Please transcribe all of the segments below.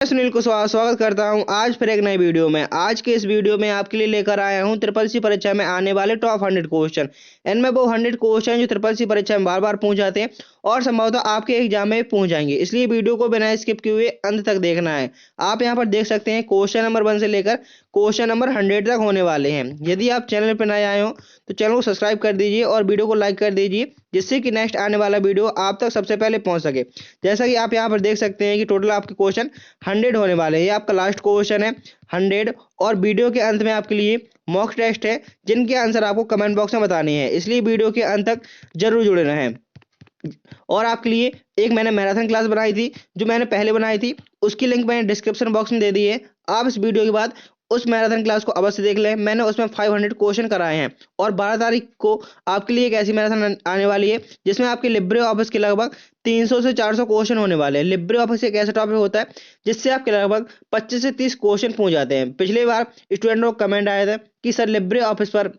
मैं सुनील को स्वागत करता हूं आज फिर एक नई वीडियो में। आज के इस वीडियो में आपके लिए लेकर आया हूं ट्रिपल सी परीक्षा में आने वाले टॉप 100 क्वेश्चन। इनमें वो 100 क्वेश्चन जो ट्रिपल सी परीक्षा में बार बार पूछ जाते हैं और संभवतः आपके एग्जाम में पूछ जाएंगे, इसलिए वीडियो को बिना स्किप किए हुए अंत तक देखना है। आप यहां पर देख सकते हैं क्वेश्चन नंबर 1 से लेकर क्वेश्चन नंबर 100 तक होने वाले हैं। यदि आप चैनल पर नए आए हो तो चैनल को सब्सक्राइब कर दीजिए और वीडियो को लाइक कर दीजिए, जिससे कि नेक्स्ट आने वाला वीडियो आप तक सबसे पहले पहुंच सके। जैसा कि आप यहाँ पर देख सकते हैं कि टोटल आपके क्वेश्चन 100 होने वाले हैं। ये आपका लास्ट क्वेश्चन है 100 और वीडियो के अंत में आपके लिए मॉक टेस्ट है, जिनके आंसर आपको कमेंट बॉक्स में बताने हैं, इसलिए वीडियो के अंत तक जरूर जुड़े रहें। और आपके लिए एक मैंने मैराथन क्लास बनाई थी, जो मैंने पहले बनाई थी, उसकी लिंक मैंने डिस्क्रिप्शन बॉक्स में दे दी है। आप इस वीडियो के बाद उस मैराथन क्लास को अवश्य देख लें। मैंने उसमें 500 क्वेश्चन कराए हैं और 12 तारीख को आपके लिए एक ऐसी मैराथन आने वाली है जिसमें आपके लिब्रे ऑफिस के लगभग 300 से 400 क्वेश्चन होने वाले हैं। लिब्रे ऑफिस एक ऐसा टॉपिक होता है जिससे आपके लगभग 25 से 30 क्वेश्चन पूछ जाते हैं। पिछली बार स्टूडेंटों को कमेंट आया था कि सर लिब्रे ऑफिस पर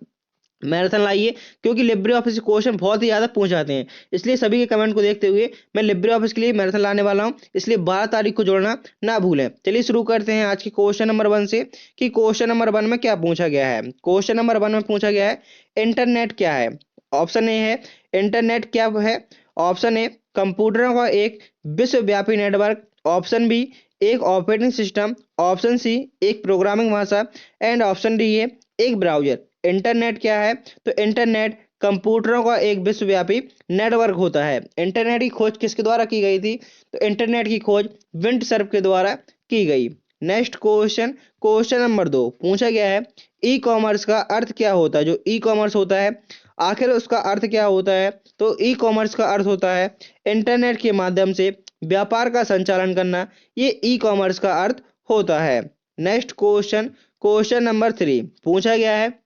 मैराथन लाइए, क्योंकि लिब्रे ऑफिस के क्वेश्चन बहुत ही ज्यादा पूछ जाते हैं। इसलिए सभी के कमेंट को देखते हुए मैं लिब्रे ऑफिस के लिए मैराथन लाने वाला हूं, इसलिए 12 तारीख को जोड़ना ना भूलें। चलिए शुरू करते हैं आज के क्वेश्चन नंबर 1 से कि क्वेश्चन नंबर 1 में क्या पूछा गया है। क्वेश्चन नंबर 1 में पूछा गया है इंटरनेट क्या है। ऑप्शन ए है इंटरनेट क्या है। ऑप्शन ए कंप्यूटरों का एक विश्वव्यापी नेटवर्क। ऑप्शन बी एक ऑपरेटिंग सिस्टम। ऑप्शन सी एक प्रोग्रामिंग भाषा एंड ऑप्शन डी है एक ब्राउजर। इंटरनेट क्या है? तो इंटरनेट कंप्यूटरों का एक विश्वव्यापी नेटवर्क होता है। इंटरनेट की खोज किसके द्वारा की गई थी? तो इंटरनेट की खोज विंड सर्फ के द्वारा की गई। नेक्स्ट क्वेश्चन, क्वेश्चन नंबर 2 पूछा गया है ई कॉमर्स का अर्थ क्या होता है। जो ई कॉमर्स होता है आखिर उसका अर्थ क्या होता है? तो ई कॉमर्स का अर्थ होता है इंटरनेट के माध्यम से व्यापार का संचालन करना, ये ई कॉमर्स का अर्थ होता है। नेक्स्ट क्वेश्चन, क्वेश्चन नंबर 3 पूछा गया है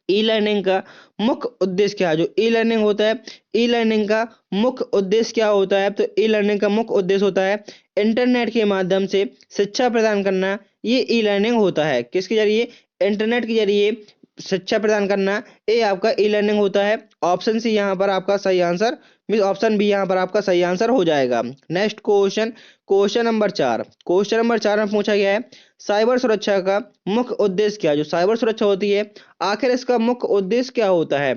ई लर्निंग का मुख्य उद्देश्य क्या है। जो ई लर्निंग होता है, ई लर्निंग का मुख्य उद्देश्य क्या होता है? तो ई लर्निंग का मुख्य उद्देश्य होता है इंटरनेट के माध्यम से शिक्षा प्रदान करना, ये ई लर्निंग होता है। किसके जरिए? इंटरनेट के जरिए शिक्षा प्रदान करना, ये आपका ई लर्निंग होता है। ऑप्शन सी यहाँ पर आपका सही आंसर, मीन ऑप्शन बी यहाँ पर आपका सही आंसर हो जाएगा। Next question, question number 4, question number 4 में पूछा गया है साइबर सुरक्षा का मुख्य उद्देश्य क्या है। जो साइबर सुरक्षा होती है आखिर इसका मुख्य उद्देश्य क्या होता है?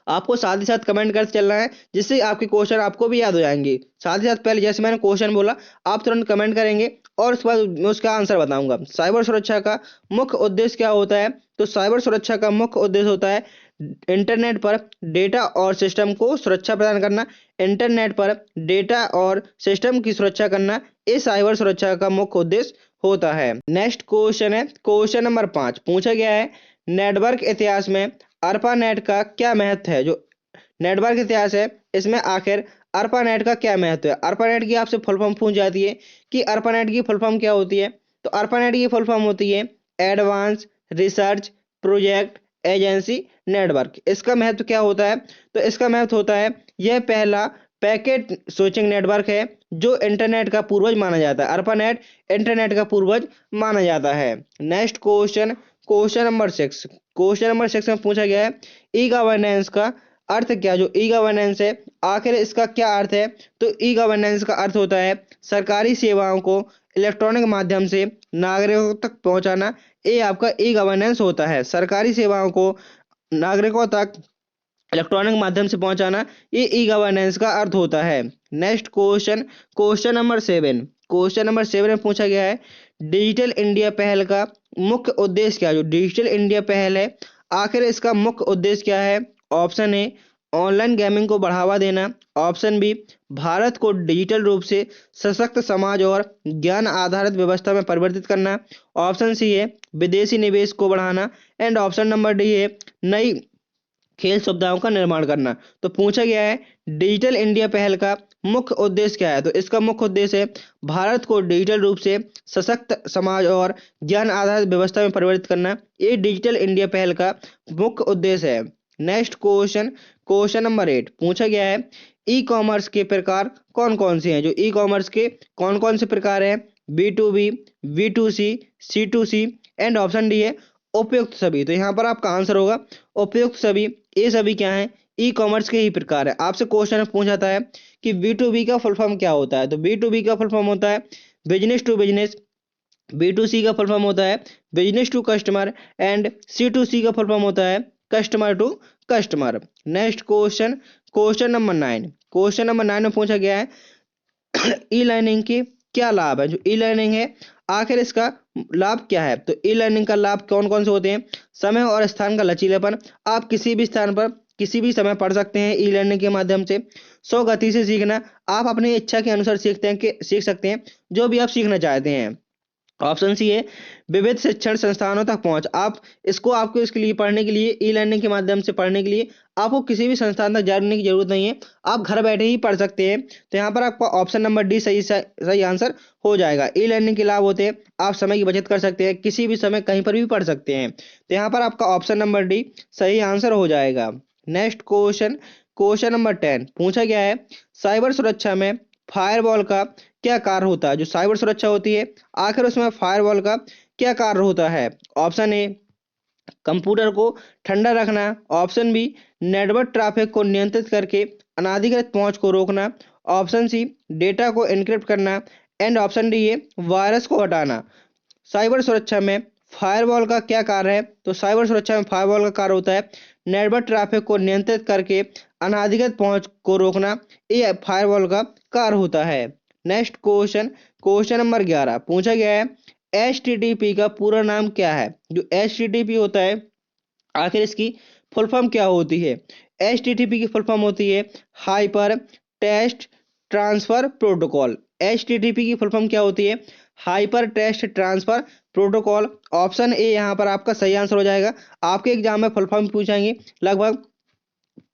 आपको साथ ही साथ कमेंट करते चलना है, जिससे आपके क्वेश्चन आपको भी याद हो जाएंगे। साथ ही साथ पहले जैसे मैंने क्वेश्चन बोला आप तुरंत कमेंट करेंगे और उसके बाद मैं उसका आंसर बताऊंगा। साइबर सुरक्षा का मुख्य उद्देश्य क्या होता है? तो साइबर सुरक्षा का मुख्य उद्देश्य होता है इंटरनेट पर डेटा और सिस्टम को सुरक्षा प्रदान करना। इंटरनेट पर डेटा और सिस्टम की सुरक्षा करना, ये साइबर सुरक्षा का मुख्य उद्देश्य होता है। नेक्स्ट क्वेश्चन है क्वेश्चन नंबर 5 पूछा गया है नेटवर्क इतिहास में अर्पानेट का क्या महत्व है। जो नेटवर्क इतिहास है इसमें आखिर अर्पानेट का क्या महत्व है? अर्पानेट की आपसे फुल फॉर्म पूछ जाती है कि अर्पानेट की फुल फॉर्म क्या होती है। तो अर्पानेट की फुल फॉर्म होती है advance research project agency network. इसका महत्व क्या होता है? तो इसका महत्व होता है यह पहला पैकेट स्विचिंग नेटवर्क है जो इंटरनेट का पूर्वज माना जाता है। अर्पानेट इंटरनेट का पूर्वज माना जाता है। Next question, question number 6, question number 6 में पूछा गया है ई गवर्नेंस का अर्थ क्या। जो ई गवर्नेंस है आखिर इसका क्या अर्थ है? तो ई गवर्नेंस का अर्थ होता है सरकारी सेवाओं को इलेक्ट्रॉनिक माध्यम से नागरिकों तक पहुंचाना, ये आपका ई गवर्नेंस होता है। सरकारी सेवाओं को नागरिकों तक इलेक्ट्रॉनिक माध्यम से पहुंचाना, ये ई गवर्नेंस का अर्थ होता है। Next question, question number 7, question number 7 में पूछा गया है डिजिटल इंडिया पहल का मुख्य उद्देश्य क्या है। जो डिजिटल इंडिया पहल है आखिर इसका मुख्य उद्देश्य क्या है? ऑप्शन ए ऑनलाइन गेमिंग को बढ़ावा देना। ऑप्शन बी भारत को डिजिटल रूप से सशक्त समाज और ज्ञान आधारित व्यवस्था में परिवर्तित करना। ऑप्शन सी है विदेशी निवेश को बढ़ाना एंड ऑप्शन नंबर डी है नई खेल सुविधाओं का निर्माण करना। तो पूछा गया है डिजिटल इंडिया पहल का मुख्य उद्देश्य क्या है। तो इसका मुख्य उद्देश्य है भारत को डिजिटल रूप से सशक्त समाज और ज्ञान आधारित व्यवस्था में परिवर्तित करना, ये डिजिटल इंडिया पहल का मुख्य उद्देश्य है। नेक्स्ट क्वेश्चन, क्वेश्चन नंबर 8 पूछा गया है ई कॉमर्स के प्रकार कौन कौन से हैं। जो ई कॉमर्स के कौन कौन से प्रकार हैं? B2B, B2C, C2C and option D है उपयुक्त सभी। तो यहाँ पर आपका आंसर होगा उपयुक्त सभी। ये सभी क्या है? ई कॉमर्स के ही प्रकार है। आपसे क्वेश्चन पूछा जाता है कि B2B का फुल फॉर्म क्या होता है। तो B2B का फुल फॉर्म होता है बिजनेस टू बिजनेस, B2C का फुल फॉर्म होता है business to customer and C2C का फुल फॉर्म होता है customer to customer. Next question, question number 9। Question number 9 में पूछा गया है ई लर्निंग के क्या लाभ है। जो ई लर्निंग है आखिर इसका लाभ क्या है। तो ई लर्निंग का लाभ कौन कौन से होते हैं। समय और स्थान का लचीलापन, आप किसी भी स्थान पर किसी भी समय पढ़ सकते हैं ई लर्निंग के माध्यम से। सौ गति से सीखना, आप अपनी इच्छा के अनुसार सीख सकते हैं जो भी आप सीखना चाहते हैं। ऑप्शन सी है विविध शिक्षण संस्थानों तक पहुंच, आपको इसके लिए पढ़ने के लिए ई लर्निंग के माध्यम से पढ़ने के लिए आपको किसी भी संस्थान तक जाने की जरूरत नहीं है, आप घर बैठे ही पढ़ सकते हैं। तो यहाँ पर आपका ऑप्शन नंबर डी सही आंसर हो जाएगा। ई लर्निंग के लाभ होते हैं आप समय की बचत कर सकते हैं, किसी भी समय कहीं पर भी पढ़ सकते हैं। तो यहाँ पर आपका ऑप्शन नंबर डी सही आंसर हो जाएगा। नेक्स्ट क्वेश्चन, क्वेश्चन नंबर 10 पूछा गया है साइबर सुरक्षा में फायरवॉल का क्या कार्य होता है। जो साइबर सुरक्षा होती है आखिर उसमें फायरवॉल का क्या कार्य होता है। ऑप्शन ए कंप्यूटर को ठंडा रखना, ऑप्शन बी नेटवर्क ट्रैफिक को नियंत्रित करके अनाधिकृत पहुंच को रोकना, ऑप्शन सी डेटा को एन्क्रिप्ट करना एंड ऑप्शन डी है वायरस को हटाना। साइबर सुरक्षा में फायरवॉल का क्या कार्य है। तो साइबर सुरक्षा में फायरवॉल का कार्य होता है नेटवर्क ट्रैफिक को नियंत्रित करके अनाधिकृत पहुंच को रोकना, ये फायरवॉल का कार्य होता है। नेक्स्ट क्वेश्चन, क्वेश्चन नंबर 11 पूछा गया है HTTP का पूरा नाम क्या है। जो HTTP होता है आखिर इसकी फुल फॉर्म क्या होती है। HTTP की फुल फॉर्म होती है hyper text transfer protocol. HTTP की फुल फॉर्म क्या होती है hyper text transfer protocol. Option A यहाँ पर आपका सही आंसर हो जाएगा। आपके एग्जाम में फुल फॉर्म पूछेंगे, लगभग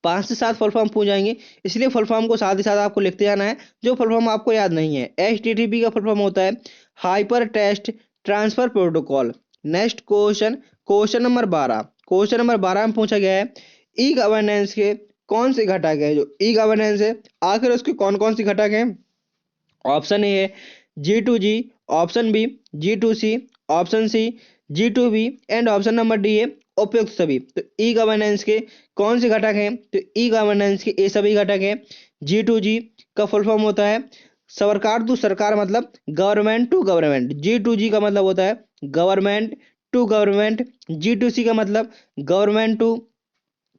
5 से 7 फुल फॉर्म पूछ जाएंगे, इसलिए फुल फॉर्म को साथ ही साथ आपको लिखते जाना है जो फुल फॉर्म आपको याद नहीं है। HTTP का फुल फॉर्म होता है hyper text transfer protocol. Next question, question number 12। Question number 12 में पूछा गया है ई गवर्नेंस के कौन से घटक है। जो ई गवर्नेंस है आखिर उसके कौन कौन सी घटक हैं। ऑप्शन ए है G2G, option B G2C, option C G2B and option number D है उपयुक्त सभी। तो ई गवर्नेंस के कौन से घटक हैं। तो ई गवर्नेंस के ये सभी घटक हैं। G2G का फुल फॉर्म होता है सरकार टू सरकार, मतलब गवर्नमेंट टू गवर्नमेंट। G2G का मतलब होता है गवर्नमेंट टू गवर्नमेंट। G2C का मतलब government to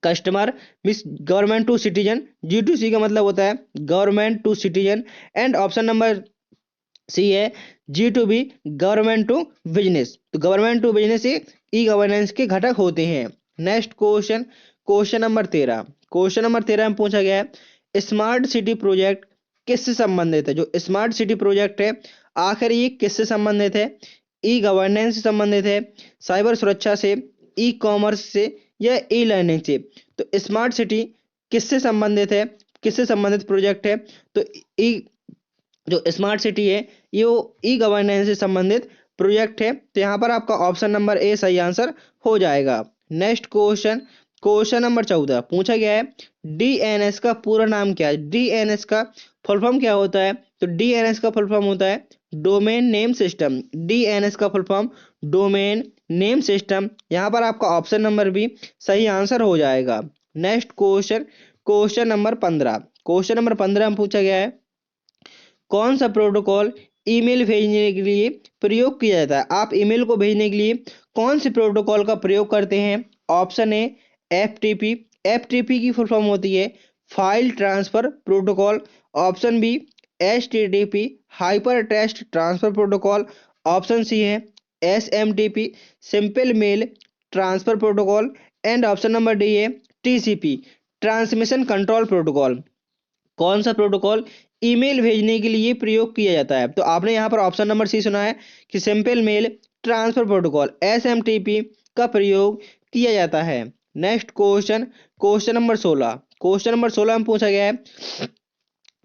customer means government to citizen. G2C का मतलब होता है government to citizen and option number C है G2B गवर्नमेंट टू बिजनेस। तो government to business e governance के घटक होते हैं। Next question, question number 13। Question number 13 में पूछा गया है स्मार्ट सिटी प्रोजेक्ट किससे संबंधित है। जो स्मार्ट सिटी प्रोजेक्ट है आखिर ये किससे संबंधित है। ई गवर्नेंस से संबंधित है, साइबर सुरक्षा से, ई कॉमर्स से या ई लर्निंग से। तो स्मार्ट सिटी किससे संबंधित है, किससे संबंधित प्रोजेक्ट है। तो ई जो स्मार्ट सिटी है ये ई गवर्नेंस से संबंधित प्रोजेक्ट है। तो यहाँ पर आपका ऑप्शन नंबर ए सही आंसर हो जाएगा। नेक्स्ट क्वेश्चन, क्वेश्चन नंबर 14 पूछा गया है DNS का पूरा नाम क्या है। DNS का फुल फॉर्म क्या होता है। तो DNS का फुल फॉर्म होता है डोमेन नेम सिस्टम। DNS का full form domain name system. यहाँ पर आपका ऑप्शन नंबर भी सही आंसर हो जाएगा। Next question, question number 15। Question number 15 में पूछा गया है कौन सा प्रोटोकॉल ईमेल भेजने के लिए प्रयोग किया जाता है। आप ईमेल को भेजने के लिए कौन से प्रोटोकॉल का प्रयोग करते हैं। Option A FTP। FTP की फुल फॉर्म होती है file transfer protocol. Option B HTTP hyper text transfer protocol. Option C है SMTP simple mail transfer protocol and option number D है TCP ट्रांसमिशन कंट्रोल प्रोटोकॉल। कौन सा protocol email भेजने के लिए प्रयोग किया जाता है। तो आपने यहाँ पर ऑप्शन नंबर सी सुना है कि simple mail transfer protocol SMTP का प्रयोग किया जाता है। Next question, question number 16। Question number 16 में पूछा गया है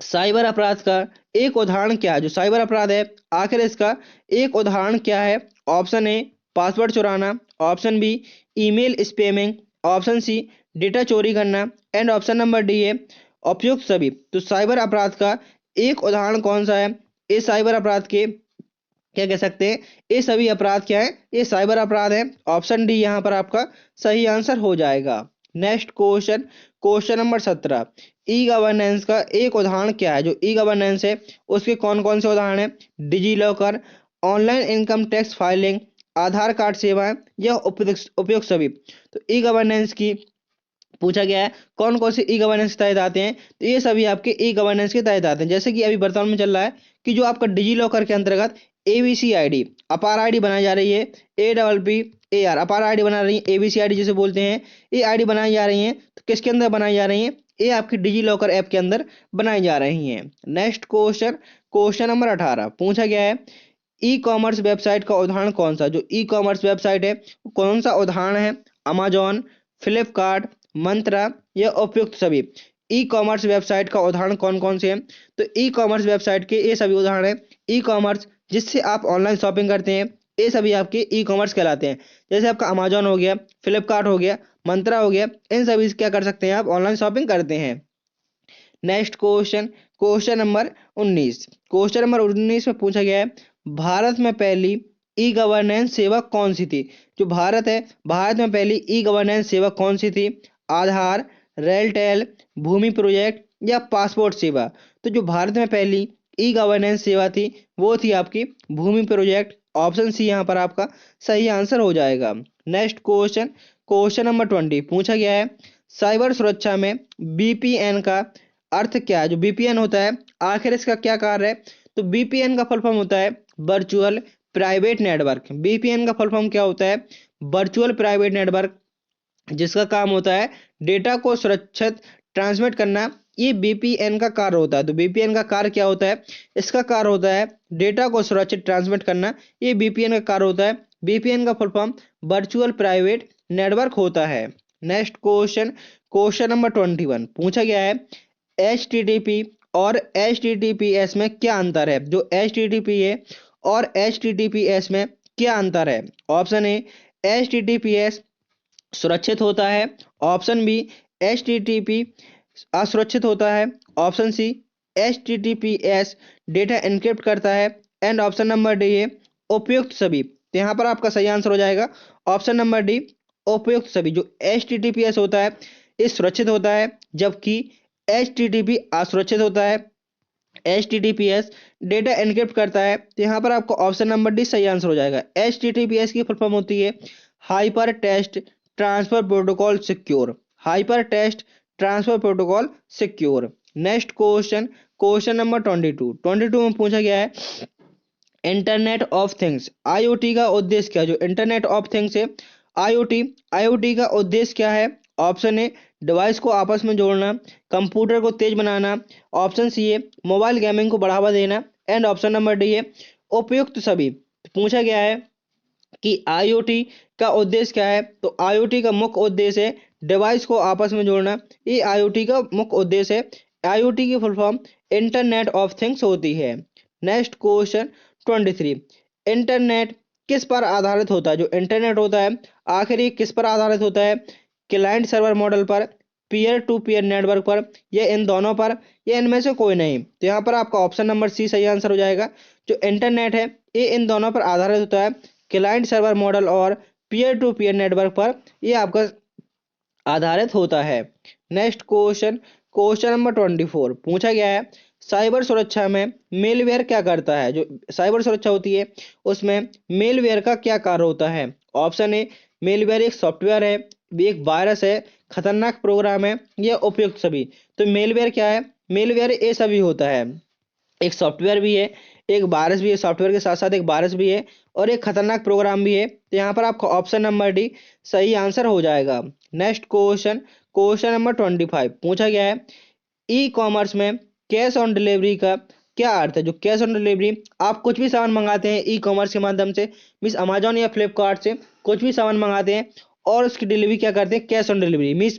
साइबर अपराध का एक उदाहरण क्या है। जो साइबर अपराध है आखिर इसका एक उदाहरण क्या है। ऑप्शन ए पासवर्ड चुराना, option B email spamming, option C data चोरी करना एंड ऑप्शन नंबर डी है उपयुक्त सभी। तो साइबर अपराध का एक उदाहरण कौन सा है। ये साइबर अपराध के क्या कह सकते हैं, ये सभी अपराध क्या है, ये साइबर अपराध है। ऑप्शन डी यहाँ पर आपका सही आंसर हो जाएगा। Next question, question number 17, e governance का एक उदाहरण क्या है? जो ई गवर्नेंस है उसके कौन कौन से उदाहरण है? DigiLocker, online income tax filing, Aadhaar card सेवाएं या उपयुक्त सभी। तो ई गवर्नेंस की पूछा गया है कौन कौन से ई गवर्नेंस के तहत आते हैं, तो ये सभी आपके ई गवर्नेंस के तहत आते हैं। जैसे कि अभी वर्तमान में चल रहा है कि जो आपका डिजी लॉकर के अंतर्गत एबीसी आईडी, अपार आईडी बनाई जा रही है, APPAR अपार आईडी बना रही है, एबीसी आईडी जिसे बोलते हैं, ये आईडी बनाई जा रही है। तो किसके अंदर बनाई जा रही है? ये आपकी डिजी लॉकर ऐप के अंदर बनाई जा रही हैं। नेक्स्ट क्वेश्चन, क्वेश्चन नंबर 18 पूछा गया है ई कॉमर्स वेबसाइट का उदाहरण कौन सा? जो ई कॉमर्स वेबसाइट है कौन सा उदाहरण है? अमेजॉन, फ्लिपकार्ट, मंत्रा या उपयुक्त सभी। ई कॉमर्स वेबसाइट का उदाहरण कौन कौन से हैं? तो ई कॉमर्स वेबसाइट के ये सभी उदाहरण हैं। ई कॉमर्स जिससे आप ऑनलाइन शॉपिंग करते हैं, ये सभी आपके ई कॉमर्स कहलाते हैं। जैसे आपका अमेजॉन हो गया, फ्लिपकार्ट हो गया, मंत्रा हो गया, इन सभी से क्या कर सकते हैं आप? ऑनलाइन शॉपिंग करते हैं। Next question, question number 19, question number 19 में पूछा गया है भारत में पहली ई गवर्नेंस सेवा कौन सी थी? जो भारत है, भारत में पहली ई गवर्नेंस सेवा कौन सी थी? आधार, रेलटेल, भूमि प्रोजेक्ट या पासपोर्ट सेवा। तो जो भारत में पहली ई गवर्नेंस सेवा थी वो थी आपकी भूमि प्रोजेक्ट। ऑप्शन सी यहाँ पर आपका सही आंसर हो जाएगा। नेक्स्ट क्वेश्चन, क्वेश्चन नंबर 20 पूछा गया है साइबर सुरक्षा में बीपीएन का अर्थ क्या है? जो बीपीएन होता है आखिर इसका क्या कार्य है? तो बीपीएन का फुल फॉर्म होता है वर्चुअल प्राइवेट नेटवर्क। बीपीएन का फुल फॉर्म क्या होता है? वर्चुअल प्राइवेट नेटवर्क, जिसका काम होता है डेटा को सुरक्षित ट्रांसमिट करना। ये बीपीएन का कार्य होता है। तो बीपीएन का कार्य क्या होता है? इसका कार्य होता है डेटा को सुरक्षित ट्रांसमिट करना। ये बीपीएन का कार्य होता है। बीपीएन का full form virtual private network होता है। नेक्स्ट क्वेश्चन, क्वेश्चन नंबर 21 पूछा गया है HTTP और HTTPS में क्या अंतर है? जो HTTP है और HTTPS में क्या अंतर है? ऑप्शन ए HTTPS सुरक्षित होता है, ऑप्शन बी HTTP असुरक्षित होता है, option C HTTPS data encrypt करता है, एंड ऑप्शन नंबर डी है उपयुक्त सभी। तो यहाँ पर आपका सही आंसर हो जाएगा ऑप्शन नंबर डी उपयुक्त सभी। जो HTTPS होता है ये सुरक्षित होता है, जबकि HTTP असुरक्षित होता है। HTTPS डेटा एन्क्रिप्ट करता है। तो यहाँ पर आपको ऑप्शन नंबर डी सही आंसर हो जाएगा। HTTPS की फुल फॉर्म होती है hyper text transfer protocol secure. Hyper text transfer protocol secure. Next question, question number 22 में पूछा गया है इंटरनेट ऑफ थिंग्स IoT का उद्देश्य क्या है? जो इंटरनेट ऑफ थिंग्स है IoT का उद्देश्य क्या है? ऑप्शन ए डिवाइस को आपस में जोड़ना, कंप्यूटर को तेज बनाना, ऑप्शन सी है मोबाइल गेमिंग को बढ़ावा देना, एंड ऑप्शन नंबर डी है उपयुक्त सभी। पूछा गया है कि IoT का उद्देश्य क्या है? तो IoT का मुख्य उद्देश्य है डिवाइस को आपस में जोड़ना। ये IoT का मुख्य उद्देश्य है। IoT की full form internet of things होती है। नेक्स्ट क्वेश्चन 23, इंटरनेट किस पर आधारित होता है? जो इंटरनेट होता है आखिर ये किस पर आधारित होता है? क्लाइंट सर्वर मॉडल पर, पीयर टू पीयर नेटवर्क पर, या इन दोनों पर, या इनमें से कोई नहीं। तो यहाँ पर आपका ऑप्शन नंबर सी सही आंसर हो जाएगा। जो इंटरनेट है ये इन दोनों पर आधारित होता है, क्लाइंट सर्वर मॉडल और पीयर टू पीयर नेटवर्क पर ये आपका आधारित होता है। नेक्स्ट क्वेश्चन, क्वेश्चन नंबर 24 पूछा गया है साइबर सुरक्षा में मेलवेयर क्या करता है? जो साइबर सुरक्षा होती है उसमें मेलवेयर का क्या कार्य होता है? ऑप्शन ए मेलवेयर एक सॉफ्टवेयर है, एक वायरस है, खतरनाक प्रोग्राम है, या उपयुक्त सभी। तो मेलवेयर क्या है? मेलवेयर ये सभी होता है, एक सॉफ्टवेयर भी है, एक वायरस भी है, सॉफ्टवेयर के साथ साथ एक वायरस भी है, और एक खतरनाक प्रोग्राम भी है। तो यहाँ पर आपका ऑप्शन नंबर डी सही आंसर हो जाएगा। नेक्स्ट क्वेश्चन, क्वेश्चन नंबर 25 पूछा गया है ई कॉमर्स में कैश ऑन डिलीवरी का क्या अर्थ है? जो कैश ऑन डिलीवरी, आप कुछ भी सामान मंगाते हैं ई कॉमर्स के माध्यम से, मीन्स अमेजॉन या फ्लिपकार्ट से कुछ भी सामान मंगाते हैं और उसकी डिलीवरी क्या करते हैं? Cash on delivery. मीन्स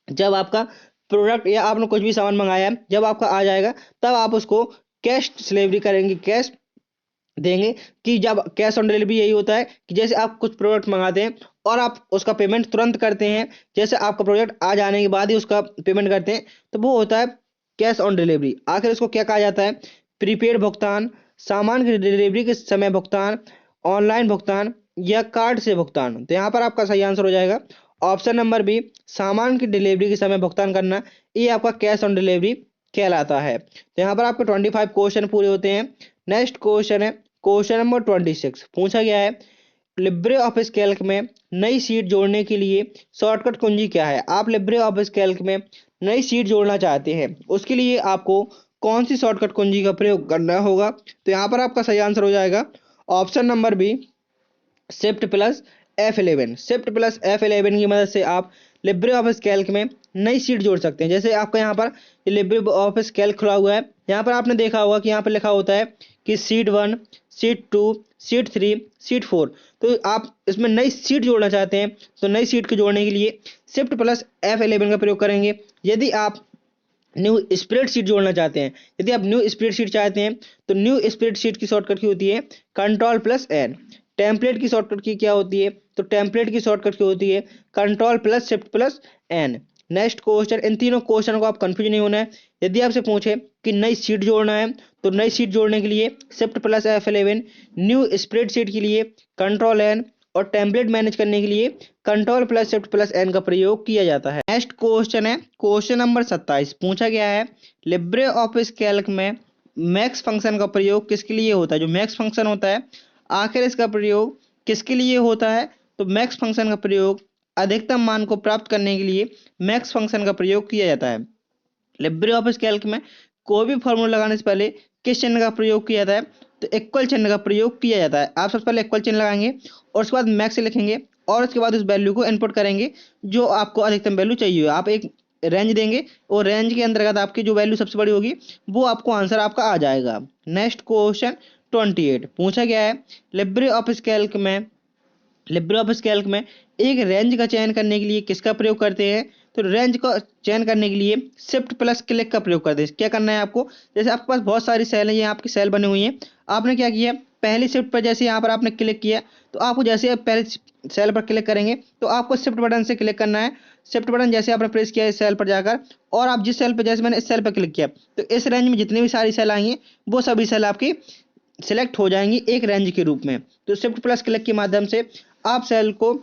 जब आपका प्रोडक्ट या आपने कुछ भी सामान मंगाया है, जब आपका आ जाएगा तब आप उसको कैश डिलीवरी करेंगे, कैश देंगे। कि जब कैश ऑन डिलीवरी यही होता है कि जैसे आप कुछ प्रोडक्ट मंगाते हैं और आप उसका पेमेंट तुरंत करते हैं, जैसे आपका प्रोडक्ट आ जाने के बाद ही उसका पेमेंट करते हैं, तो वो होता है कैश ऑन डिलीवरी। आखिर इसको क्या कहा जाता है? प्रीपेड भुगतान, सामान की डिलीवरी के समय भुगतान, ऑनलाइन भुगतान, या कार्ड से भुगतान। तो यहाँ पर आपका सही आंसर हो जाएगा ऑप्शन नंबर बी, सामान की डिलीवरी के समय भुगतान करना, ये आपका कैश ऑन डिलीवरी कहलाता है। तो यहाँ पर आपके 25 क्वेश्चन पूरे होते हैं। नेक्स्ट क्वेश्चन है क्वेश्चन नंबर 26। पूछा गया है लिब्रे ऑफिस कैल्क में नई सीट जोड़ने के लिए शॉर्टकट कुंजी क्या है। आप लिब्रे ऑफिस कैल्क में नई सीट जोड़ना चाहते हैं, उसके लिए आपको कौन सी शॉर्टकट कुंजी का प्रयोग करना होगा। तो यहाँ पर आपका सही आंसर हो जाएगा option number B, shift plus F11। Shift plus F11 की मदद से आप लिब्रे ऑफिस कैल्क में नई सीट जोड़ सकते हैं। जैसे आपका यहाँ पर लिब्रे ऑफिस कैल्क खुला हुआ है, यहाँ पर आपने देखा होगा कि यहाँ पर लिखा होता है कि सीट 1, सीट 2, सीट 3, सीट 4। तो आप इसमें नई सीट जोड़ना चाहते हैं, तो नई सीट को जोड़ने के लिए शिफ्ट प्लस F11 का प्रयोग करेंगे। यदि आप न्यू स्प्रेडशीट जोड़ना चाहते हैं, यदि आप न्यू स्प्रेडशीट चाहते हैं, तो न्यू स्प्रेडशीट की शॉर्टकट की होती है कंट्रोल प्लस एन। टेम्पलेट की शॉर्टकट की क्या होती है, तो टेम्पलेट की शॉर्टकट की होती है control plus shift plus N. Next question, इन तीनों क्वेश्चन को आप कंफ्यूज नहीं होना है। यदि आपसे पूछे कि नई सीट जोड़ना है, तो नई सीट जोड़ने के लिए shift plus F11, new spreadsheet के लिए कंट्रोल एन, और टेम्पलेट मैनेज करने के लिए control plus shift plus N का प्रयोग किया जाता है। नेक्स्ट क्वेश्चन है क्वेश्चन नंबर 27। पूछा गया है लिब्रे ऑफिस कैल्क में मैक्स फंक्शन का प्रयोग किसके लिए होता है। जो मैक्स फंक्शन होता है, आखिर इसका प्रयोग किसके लिए होता है। तो मैक्स फंक्शन का प्रयोग अधिकतम मान को प्राप्त करने के लिए मैक्स फंक्शन का प्रयोग किया जाता है। लिब्रे ऑफिस कैल्क में कोई भी फॉर्मूला लगाने से पहले किस चिन्ह का प्रयोग किया जाता है, तो इक्वल चिन्ह का प्रयोग किया जाता है। आप सबसे पहले इक्वल चिन्ह लगाएंगे और उसके बाद मैक्स लिखेंगे, और उसके बाद उस वैल्यू को इनपुट करेंगे जो आपको अधिकतम वैल्यू चाहिए। आप एक रेंज देंगे और रेंज के अंतर्गत आपकी जो वैल्यू सबसे बड़ी होगी वो आपको आंसर आपका आ जाएगा। Next question 28। पूछा गया है लिब्रे ऑफिस कैल्क में एक रेंज का चयन करने के लिए किसका प्रयोग करते हैं। तो रेंज का चयन करने के लिए शिफ्ट प्लस क्लिक का प्रयोग करते हैं। क्या करना है आपको, जैसे आपके पास बहुत सारी सेल हैं, ये आपकी सेल बनी हुई है, आपने क्या किया, पहली शिफ्ट पर जैसे यहाँ पर आपने क्लिक किया, तो आपको जैसे आप पहले सेल पर क्लिक करेंगे तो आपको शिफ्ट बटन से क्लिक करना है। शिफ्ट बटन जैसे आपने प्रेस किया इस सेल पर जाकर, और आप जिस सेल पर, जैसे मैंने इस सेल पर क्लिक किया, तो इस रेंज में जितनी भी सारी सेल आई हैं वो सभी सेल आपकी सिलेक्ट हो जाएंगी एक रेंज के रूप में। तो शिफ्ट प्लस क्लिक के माध्यम से आप सेल को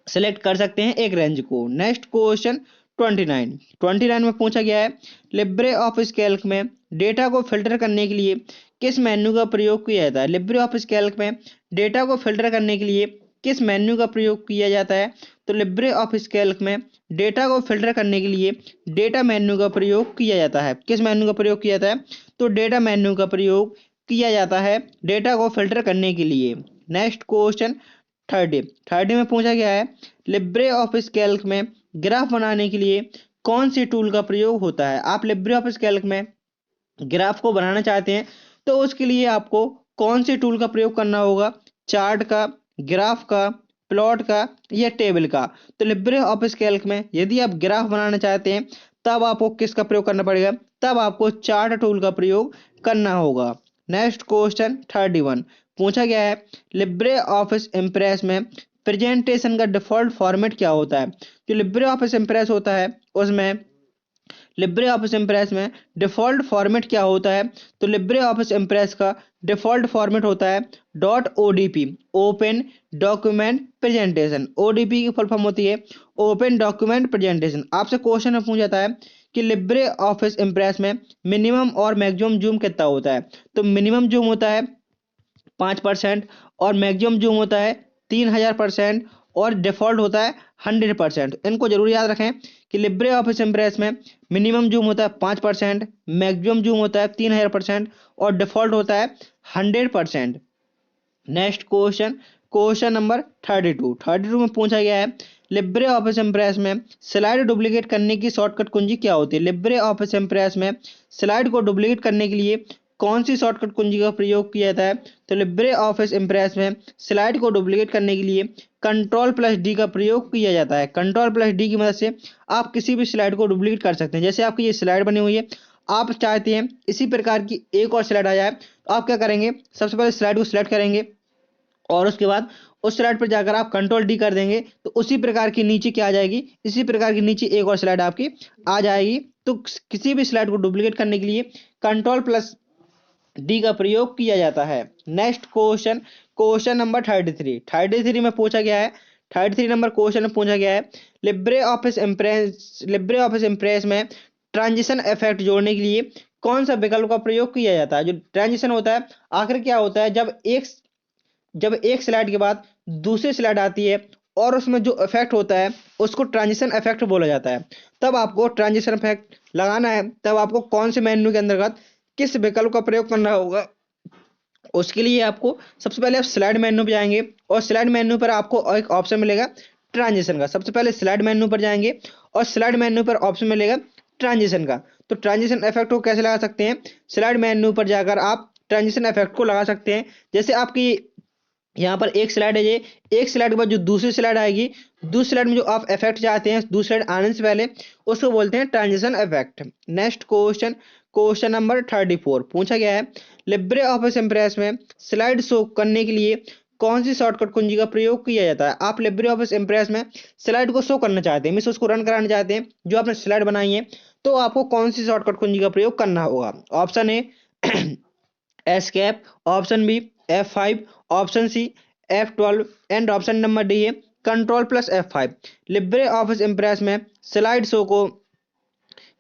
सिलेक्ट कर सकते हैं एक रेंज को। नेक्स्ट क्वेश्चन 29 में पूछा गया है लिब्रे ऑफिस कैल्क में डेटा को फिल्टर करने के लिए किस मेन्यू का प्रयोग किया जाता है। लिब्रे ऑफिस कैल्क में डेटा को फिल्टर करने के लिए किस मेन्यू का प्रयोग किया जाता है। तो लिब्रे ऑफिस कैल्क में डेटा को फिल्टर करने के लिए डेटा मेन्यू का प्रयोग किया जाता है। किस मेन्यू का प्रयोग किया जाता है, तो डेटा मेन्यू का प्रयोग किया जाता है डेटा को फिल्टर करने के लिए। नेक्स्ट क्वेश्चन 30 में पूछा गया है लिब्रे ऑफिस कैल्क में ग्राफ बनाने के लिए कौन सी टूल का प्रयोग होता है। आप लिब्रे ऑफिस कैल्क में ग्राफ को बनाना चाहते हैं, तो उसके लिए आपको कौन सी टूल का प्रयोग करना होगा, चार्ट का, ग्राफ का, प्लॉट का, या टेबल का। तो लिब्रे ऑफिस कैल्क में यदि आप ग्राफ बनाना चाहते हैं तब आपको किसका प्रयोग करना पड़ेगा, तब आपको चार्ट टूल का प्रयोग करना होगा। Next question 31। पूछा गया है लिब्रे ऑफिस इम्प्रेस में प्रेजेंटेशन का डिफॉल्ट फॉर्मेट क्या होता है। जो लिब्रे ऑफिस इम्प्रेस होता है उसमें लिब्रे ऑफिस इम्प्रेस में डिफॉल्ट फॉर्मेट क्या होता है। तो लिब्रे ऑफिस इम्प्रेस का डिफॉल्ट फॉर्मेट होता है .odp, open document presentation. ODP की फुल फॉर्म होती है ओपन डॉक्यूमेंट प्रेजेंटेशन। आपसे क्वेश्चन में पूछा जाता है कि लिब्रे ऑफिस इम्प्रेस में मिनिमम और मैक्सिमम जूम कितना होता है। तो मिनिमम जूम होता है 5% और मैक्सिमम जूम होता है 3000% और डिफॉल्ट होता है 100%। इनको जरूर याद रखें कि लिब्रे ऑफिस इम्प्रेस में मिनिमम जूम होता है 5%, मैक्सिमम जूम होता है 3000% और डिफॉल्ट होता है 100%। नेक्स्ट क्वेश्चन नंबर 32 में पूछा गया है लिब्रे ऑफिस इम्प्रेस में स्लाइड डुप्लीकेट करने की शॉर्टकट कुंजी क्या होती है। लिब्रे ऑफिस इम्प्रेस में स्लाइड को डुप्लीकेट करने के लिए कौन सी शॉर्टकट कुंजी का प्रयोग किया जाता है। तो लिब्रे ऑफिस इम्प्रेस में स्लाइड को डुप्लीकेट करने के लिए कंट्रोल प्लस डी का प्रयोग किया जाता है। कंट्रोल प्लस डी की मदद से आप किसी भी स्लाइड को डुप्लीकेट कर सकते हैं। जैसे आपकी ये स्लाइड बनी हुई है, आप चाहते हैं इसी प्रकार की एक और स्लाइड आ जाए, तो आप क्या करेंगे, सबसे पहले स्लाइड को सिलेक्ट करेंगे और उसके बाद उस स्लाइड पर जाकर आप कंट्रोल डी कर देंगे, तो उसी प्रकार की नीचे क्या आ जाएगी, इसी प्रकार की नीचे एक और स्लाइड आपकी आ जाएगी। तो किसी भी स्लाइड को डुप्लीकेट करने के लिए कंट्रोल प्लस डी का प्रयोग किया जाता है। नेक्स्ट क्वेश्चन नंबर 33 में पूछा गया है 33 नंबर क्वेश्चन में पूछा गया है लिब्रे ऑफिस इम्प्रेस में ट्रांजिशन इफेक्ट जोड़ने के लिए कौन सा विकल्प का प्रयोग किया जाता है। जो ट्रांजिशन होता है आखिर क्या होता है, जब एक स्लाइड के बाद दूसरी स्लाइड आती है और उसमें जो इफेक्ट होता है उसको ट्रांजिशन इफेक्ट बोला जाता है। तब आपको ट्रांजिशन इफेक्ट लगाना है, तब आपको कौन से मेन्यू के अंतर्गत किस विकल्प का प्रयोग करना होगा। उसके लिए आपको सबसे पहले आप स्लाइड मेन्यू पे जाएंगे और स्लाइड मेन्यू पर आपको एक ऑप्शन मिलेगा ट्रांजिशन का। सबसे पहले स्लाइड मेन्यू पर जाएंगे और स्लाइड मेन्यू पर ऑप्शन मिलेगा ट्रांजिशन का। तो ट्रांजिशन इफेक्ट को कैसे लगा सकते हैं, स्लाइड मेन्यू पर जाकर आप ट्रांजिशन इफेक्ट को लगा सकते हैं। जैसे आपकी यहाँ पर एक स्लाइड है, ये एक स्लाइड के बाद जो दूसरी स्लाइड आएगी, दूसरी स्लाइड में जो आप इफेक्ट चाहते हैं दूसरी स्लाइड आने से पहले, उसको बोलते हैं transition effect. Next question number 34 पूछा गया है लिब्रे ऑफिस इम्प्रेस में स्लाइड शो करने के लिए कौन सी शॉर्टकट कुंजी का प्रयोग किया जाता है। आप लिब्रे ऑफिस इम्प्रेस में स्लाइड को शो करना चाहते हैं, मीन्स उसको रन कराना चाहते हैं, जो आपने स्लाइड बनाई है, तो आपको कौन सी शॉर्टकट कुंजी का प्रयोग करना होगा। Option A escape, option B F5, option C F12 and option number D है control plus F5। Libre Office Impress में स्लाइड शो को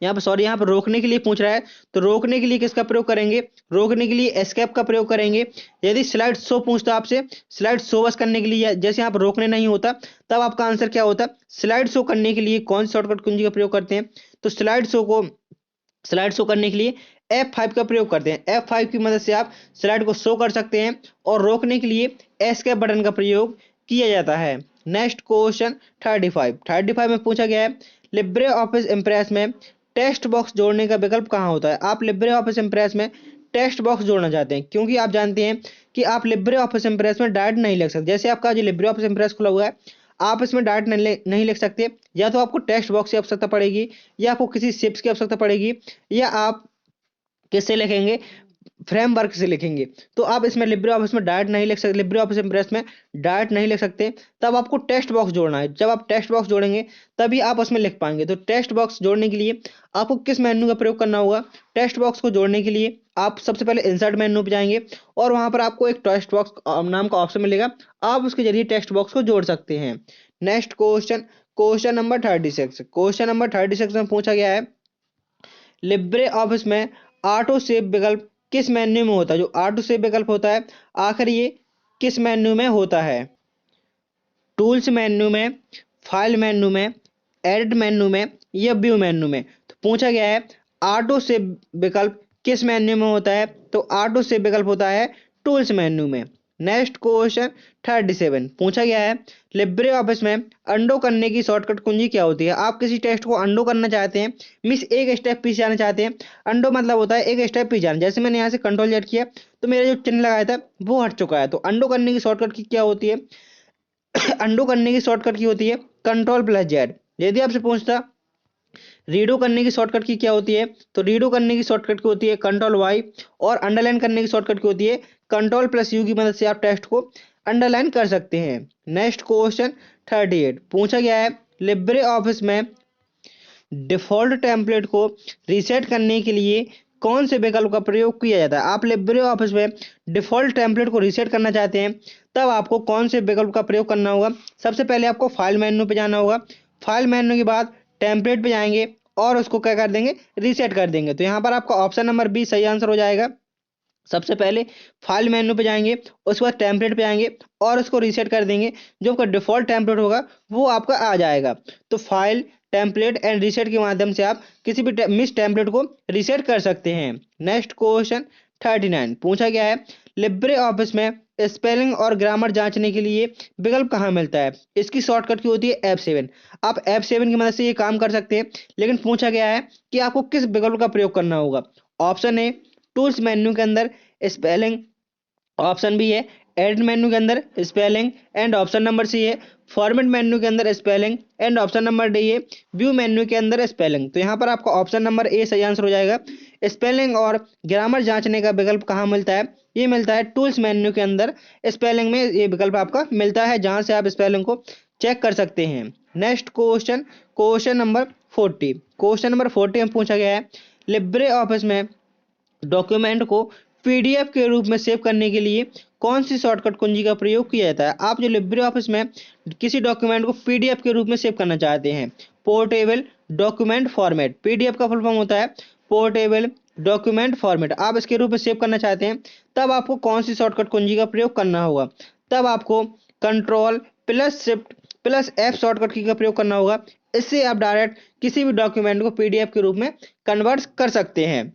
यहाँ पर रोकने के लिए पूछ रहा है, तो रोकने के लिए किसका प्रयोग करेंगे, रोकने के लिए एस्केप का प्रयोग करेंगे। यदि स्लाइड शो पूछता आपसे, स्लाइड शो बस करने के लिए, जैसे यहाँ पर रोकने नहीं होता, तब आपका आंसर क्या होता, स्लाइड शो करने के लिए कौन सी शॉर्टकट कुंजी का प्रयोग करते हैं, तो स्लाइड शो करने के लिए F5 का प्रयोग करते हैं। F5 की मदद से आप स्लाइड को शो कर सकते हैं और रोकने के लिए एस्केप बटन का प्रयोग किया जाता है। नेक्स्ट क्वेश्चन 35 में पूछा गया है लिब्रे ऑफिस इम्प्रेस में टेक्स्ट बॉक्स जोड़ने का विकल्प कहाँ होता है। आप लिब्रे ऑफिस इम्प्रेस में टेक्स्ट बॉक्स जोड़ना चाहते हैं, क्योंकि आप जानते हैं कि आप लिब्रे ऑफिस इम्प्रेस में डायरेक्ट नहीं लिख सकते। जैसे आपका जो लिब्रे ऑफिस इम्प्रेस खुला हुआ है, आप इसमें डायरेक्ट नहीं लिख सकते, या तो आपको टेक्स्ट बॉक्स की आवश्यकता पड़ेगी, या आपको किसी शिप्स की आवश्यकता पड़ेगी, या आप किससे लिखेंगे, फ्रेमवर्क से लिखेंगे। तो आप इसमें लिब्रे ऑफिस में डायरेक्ट नहीं लिख सकते, लिब्रे ऑफिस इम्प्रेस में डायरेक्ट नहीं लिख सकते, तब आपको टेक्स्ट बॉक्स जोड़ना है। जब आप टेक्स्ट बॉक्स जोड़ेंगे तभी आप उसमें लिख पाएंगे। तो टेक्स्ट बॉक्स जोड़ने के लिए आपको किस मेन्यू का प्रयोग करना होगा, टेक्स्ट बॉक्स को जोड़ने के लिए आप सबसे पहले इंसर्ट मेन्यू पे जाएंगे और वहां पर आपको एक टेक्स्ट बॉक्स नाम का ऑप्शन मिलेगा, आप उसके जरिए टेक्स्ट बॉक्स को जोड़ सकते हैं। नेक्स्ट क्वेश्चन नंबर 36 में पूछा गया है लिब्रे ऑफिस में ऑटो सेव विकल्प किस मेन्यू में होता है। जो ऑटो सेव विकल्प होता है आखिर ये किस मेन्यू में होता है, टूल्स मेन्यू में, फाइल मेन्यू में, एडिट मेन्यू में, या व्यू मेन्यू में। तो पूछा गया है ऑटो सेव विकल्प किस मेन्यू में होता है, तो ऑटो सेव विकल्प होता है टूल्स मेन्यू में। नेक्स्ट क्वेश्चन 37 पूछा गया है लिब्रे ऑफिस में अंडो करने की शॉर्टकट कुंजी क्या होती है। आप किसी टेक्स्ट को अंडो करना चाहते हैं, मिस एक स्टेप पीछे जाना चाहते हैं। अंडो मतलब होता है एक स्टेप पीछे जाना। जैसे मैंने यहाँ से कंट्रोल जेड किया तो मेरा जो चिन्ह लगाया था वो हट चुका है। तो अंडो करने की शॉर्टकट की क्या होती है अंडो करने की शॉर्टकट की होती है कंट्रोल प्लस जेड। यदि आपसे पूछता रीडो करने की शॉर्टकट की क्या होती है, तो रीडो करने की शॉर्टकट की होती है कंट्रोल वाई, और अंडरलाइन करने की शॉर्टकट की होती है कंट्रोल प्लस यू की मदद से आप टेक्स्ट को अंडरलाइन कर सकते हैं। नेक्स्ट क्वेश्चन 38 पूछा गया है लिब्रे ऑफिस में डिफॉल्ट टेम्पलेट को रीसेट करने के लिए कौन से विकल्प का प्रयोग किया जाता है। आप लिब्रे ऑफिस में डिफॉल्ट टेम्पलेट को रीसेट करना चाहते हैं, तब आपको कौन से विकल्प का प्रयोग करना होगा। सबसे पहले आपको फाइल मेन्यू पे जाना होगा, फाइल मेन्यू के बाद टेम्पलेट पे जाएंगे और उसको क्या कर देंगे, रीसेट कर देंगे। तो यहाँ पर आपका ऑप्शन नंबर बी सही आंसर हो जाएगा। सबसे पहले फाइल मेन्यू पे जाएंगे, उसके बाद टेम्पलेट पे आएंगे और उसको रीसेट कर देंगे, जो आपका डिफॉल्ट टेम्पलेट होगा वो आपका आ जाएगा। तो फाइल, टेम्पलेट एंड रीसेट के माध्यम से आप किसी भी मिस टेम्पलेट को रीसेट कर सकते हैं। नेक्स्ट क्वेश्चन 39 पूछा गया है लिब्रे ऑफिस में स्पेलिंग और ग्रामर जांचने के लिए विकल्प कहाँ मिलता है। इसकी शॉर्टकट की होती है F7। आप F7 की मदद से ये काम कर सकते हैं, लेकिन पूछा गया है कि आपको किस विकल्प का प्रयोग करना होगा। ऑप्शन ए टूल्स मेन्यू के अंदर स्पेलिंग, ऑप्शन बी है एडिट मेन्यू के अंदर spelling, and option number C है फॉर्मेट मेन्यू के अंदर spelling, and option number D है व्यू मेन्यू के अंदर स्पेलिंग। तो यहाँ पर आपका ऑप्शन नंबर ए सही आंसर हो जाएगा। स्पेलिंग और ग्रामर जांचने का विकल्प कहाँ मिलता है, ये मिलता है टूल्स मेन्यू के अंदर। स्पेलिंग में ये विकल्प आपका मिलता है, जहां से आप स्पेलिंग को चेक कर सकते हैं। नेक्स्ट क्वेश्चन नंबर 40 में पूछा गया है लिब्रे ऑफिस में डॉक्यूमेंट को पीडीएफ के रूप में सेव करने के लिए कौन सी शॉर्टकट कुंजी का प्रयोग किया जाता है? आप जो लिब्रे ऑफिस में किसी डॉक्यूमेंट को पीडीएफ के रूप में सेव करना चाहते हैं, पोर्टेबल डॉक्यूमेंट फॉर्मेट, पीडीएफ का फुल फॉर्म होता है पोर्टेबल डॉक्यूमेंट फॉर्मेट, आप इसके रूप में सेव करना चाहते हैं, तब आपको कौन सी शॉर्टकट कुंजी का प्रयोग करना होगा? तब आपको control plus shift plus F shortcut की का प्रयोग करना होगा। इससे आप डायरेक्ट किसी भी डॉक्यूमेंट को पीडीएफ के रूप में कन्वर्ट कर सकते हैं।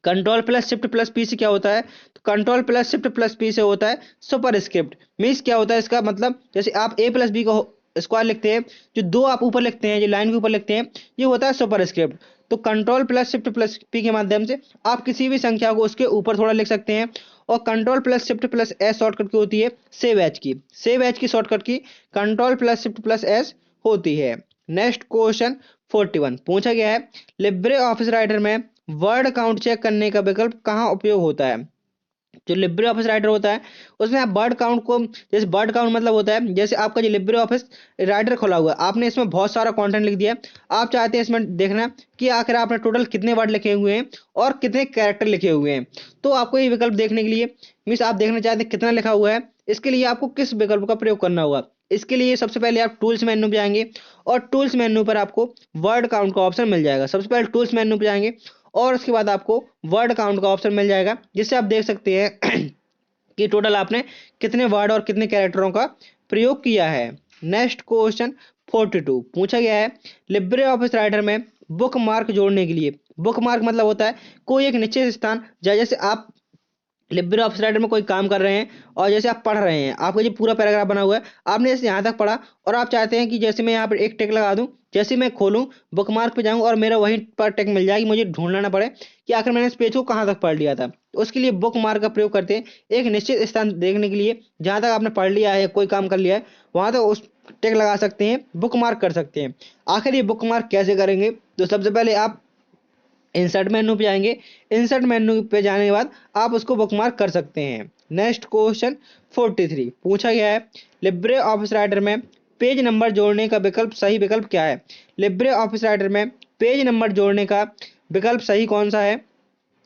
Control plus shift plus P से क्या होता है? तो control plus shift plus P से होता है सुपर स्क्रिप्ट। मीन्स क्या होता है इसका मतलब? जैसे आप ए प्लस बी को स्क्वायर लिखते हैं, जो दो आप ऊपर लिखते हैं, जो लाइन के ऊपर लिखते हैं, ये होता है सुपर स्क्रिप्ट। तो control plus shift plus P के माध्यम से आप किसी भी संख्या को उसके ऊपर थोड़ा लिख सकते हैं। और control plus shift plus S shortcut की होती है सेव एज की। सेव एज की शॉर्टकट की control plus shift plus S होती है। नेक्स्ट क्वेश्चन 41 पूछा गया है, लिब्रे ऑफिस राइटर में वर्ड काउंट चेक करने का विकल्प कहाँ उपयोग होता है? जो लिब्रे ऑफिस राइटर होता है उसमें आप वर्ड काउंट को, जैसे वर्ड काउंट मतलब होता है जैसे आपका जो लिब्रे ऑफिस राइटर खोला हुआ है, आपने इसमें बहुत सारा कंटेंट लिख दिया, आप चाहते हैं इसमें देखना कि आखिर आपने टोटल कितने वर्ड लिखे हुए हैं और कितने कैरेक्टर लिखे हुए हैं। तो आपको ये विकल्प देखने के लिए, मीन्स आप देखना चाहते हैं कितना लिखा हुआ है, इसके लिए आपको किस विकल्प का प्रयोग करना होगा? इसके लिए सबसे पहले आप टूल्स मेन्यू पे जाएंगे और टूल्स मेन्यू पर आपको वर्ड काउंट का ऑप्शन मिल जाएगा। सबसे पहले टूल्स मेन्यू पे जाएंगे और उसके बाद आपको वर्ड काउंट का ऑप्शन मिल जाएगा, जिससे आप देख सकते हैं कि टोटल आपने कितने वर्ड और कितने कैरेक्टरों का प्रयोग किया है। नेक्स्ट क्वेश्चन 42 पूछा गया है, लिब्रे ऑफिस राइटर में बुक मार्क जोड़ने के लिए, बुक मार्क मतलब होता है कोई एक निश्चित स्थान, जैसे आप लिब्रे ऑफिस राइटर में कोई काम कर रहे हैं और जैसे आप पढ़ रहे हैं, आपका जो पूरा पैराग्राफ बना हुआ है, आपने जैसे यहाँ तक पढ़ा और आप चाहते हैं कि जैसे मैं यहाँ पर एक टिक लगा दूं, जैसे मैं खोलूं बुक मार्क पे जाऊं और मेरा वहीं पर टिक मिल जाएगी, मुझे ढूंढना ना पड़े कि आखिर मैंने इस पेज को कहाँ तक पढ़ लिया था। तो उसके लिए बुक मार्क का प्रयोग करते हैं एक निश्चित स्थान देखने के लिए, जहाँ तक आपने पढ़ लिया है, कोई काम कर लिया है, वहां तक उस टिक लगा सकते हैं, बुक मार्क कर सकते हैं। आखिर ये बुक मार्क कैसे करेंगे? तो सबसे पहले आप इंसर्ट मेन्यू पे जाएंगे, इंसर्ट मेन्यू पे जाने के बाद आप उसको बुकमार्क कर सकते हैं। नेक्स्ट क्वेश्चन 43 पूछा गया है, लिब्रे ऑफिस राइटर में पेज नंबर जोड़ने का विकल्प सही विकल्प क्या है? लिब्रे ऑफिस राइटर में पेज नंबर जोड़ने का विकल्प सही कौन सा है?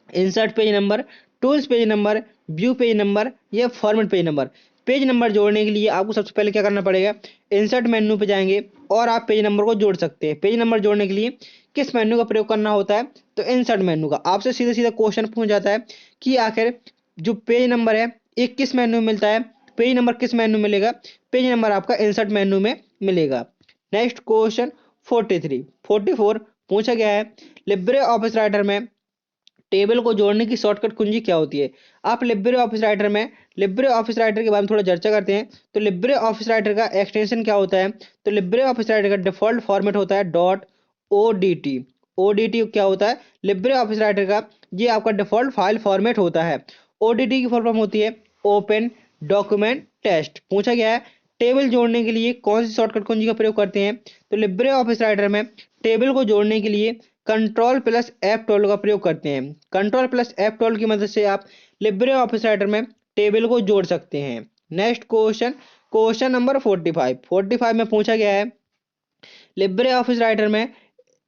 Insert page number, tools page number, view page number या format page number. Page number जोड़ने के लिए आपको सबसे पहले क्या करना पड़ेगा? इंसर्ट मेन्यू पे जाएंगे और आप पेज नंबर को जोड़ सकते हैं। पेज नंबर जोड़ने के लिए किस मेन्यू का प्रयोग करना होता है? तो इंसर्ट मेन्यू का। आपसे सीधा सीधा क्वेश्चन पूछ जाता है कि आखिर जो पेज नंबर है ये किस मेन्यू में मिलता है, पेज नंबर किस मेन्यू में मिलेगा? पेज नंबर आपका इंसर्ट मेन्यू में मिलेगा। नेक्स्ट क्वेश्चन 44 पूछा गया है, लिब्रे ऑफिस राइटर में टेबल को जोड़ने की शॉर्टकट कुंजी क्या होती है? आप लिब्रे ऑफिस राइटर में, लिब्रे ऑफिस राइटर के बारे में थोड़ा चर्चा करते हैं। तो लिब्रे ऑफिस राइटर का एक्सटेंशन क्या होता है? तो लिब्रे ऑफिस राइटर का डिफॉल्ट फॉर्मेट होता है डॉट ओडीटी। ओडीटी क्या होता है? लिब्रे ऑफिस राइटर का ये आपका डिफॉल्ट फाइल फॉर्मेट होता है। ओडीटी की फुल फॉर्म होती है ओपन डॉक्यूमेंट टेस्ट। पूछा गया है, टेबल जोड़ने के लिए कौन सी शॉर्टकट कुंजी का प्रयोग करते हैं? तो लिब्रे ऑफिस राइटर में टेबल को जोड़ने के लिए कंट्रोल प्लस F12 का प्रयोग करते हैं। कंट्रोल प्लस F12 की मदद से आप लिब्रे ऑफिस राइटर में टेबल को जोड़ सकते हैं। नेक्स्ट क्वेश्चन नंबर 45 में पूछा गया है, लिब्रे ऑफिस राइटर में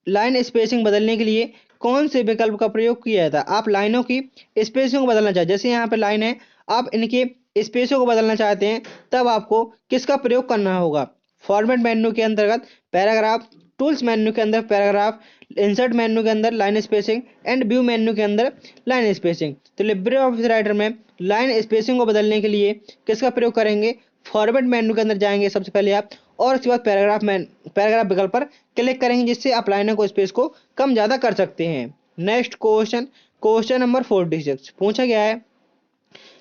लाइन स्पेसिंग बदलने के लिए कौन से विकल्प का प्रयोग किया जाता है? आप लाइनों की स्पेसिंग को बदलना चाहते हैं, जैसे यहाँ पे लाइन है, आप इनके स्पेसों को बदलना चाहते हैं, तब आपको किसका प्रयोग करना होगा? फॉर्मेट मेन्यू के अंतर्गत पैराग्राफ, टूल्स मेन्यू के अंदर पैराग्राफ, इंसर्ट मेन्यू के अंदर line spacing and view menu के अंदर लाइन स्पेसिंग। तो लिब्रे ऑफिस राइटर में लाइन स्पेसिंग को बदलने के लिए किसका प्रयोग करेंगे? फॉर्मेट मेन्यू के अंदर जाएंगे सबसे पहले आप, और उसके बाद पैराग्राफ विकल्प पर क्लिक करेंगे, जिससे आप लाइनों को स्पेस को कम ज़्यादा कर सकते हैं। नेक्स्ट क्वेश्चन नंबर 46 पूछा गया है,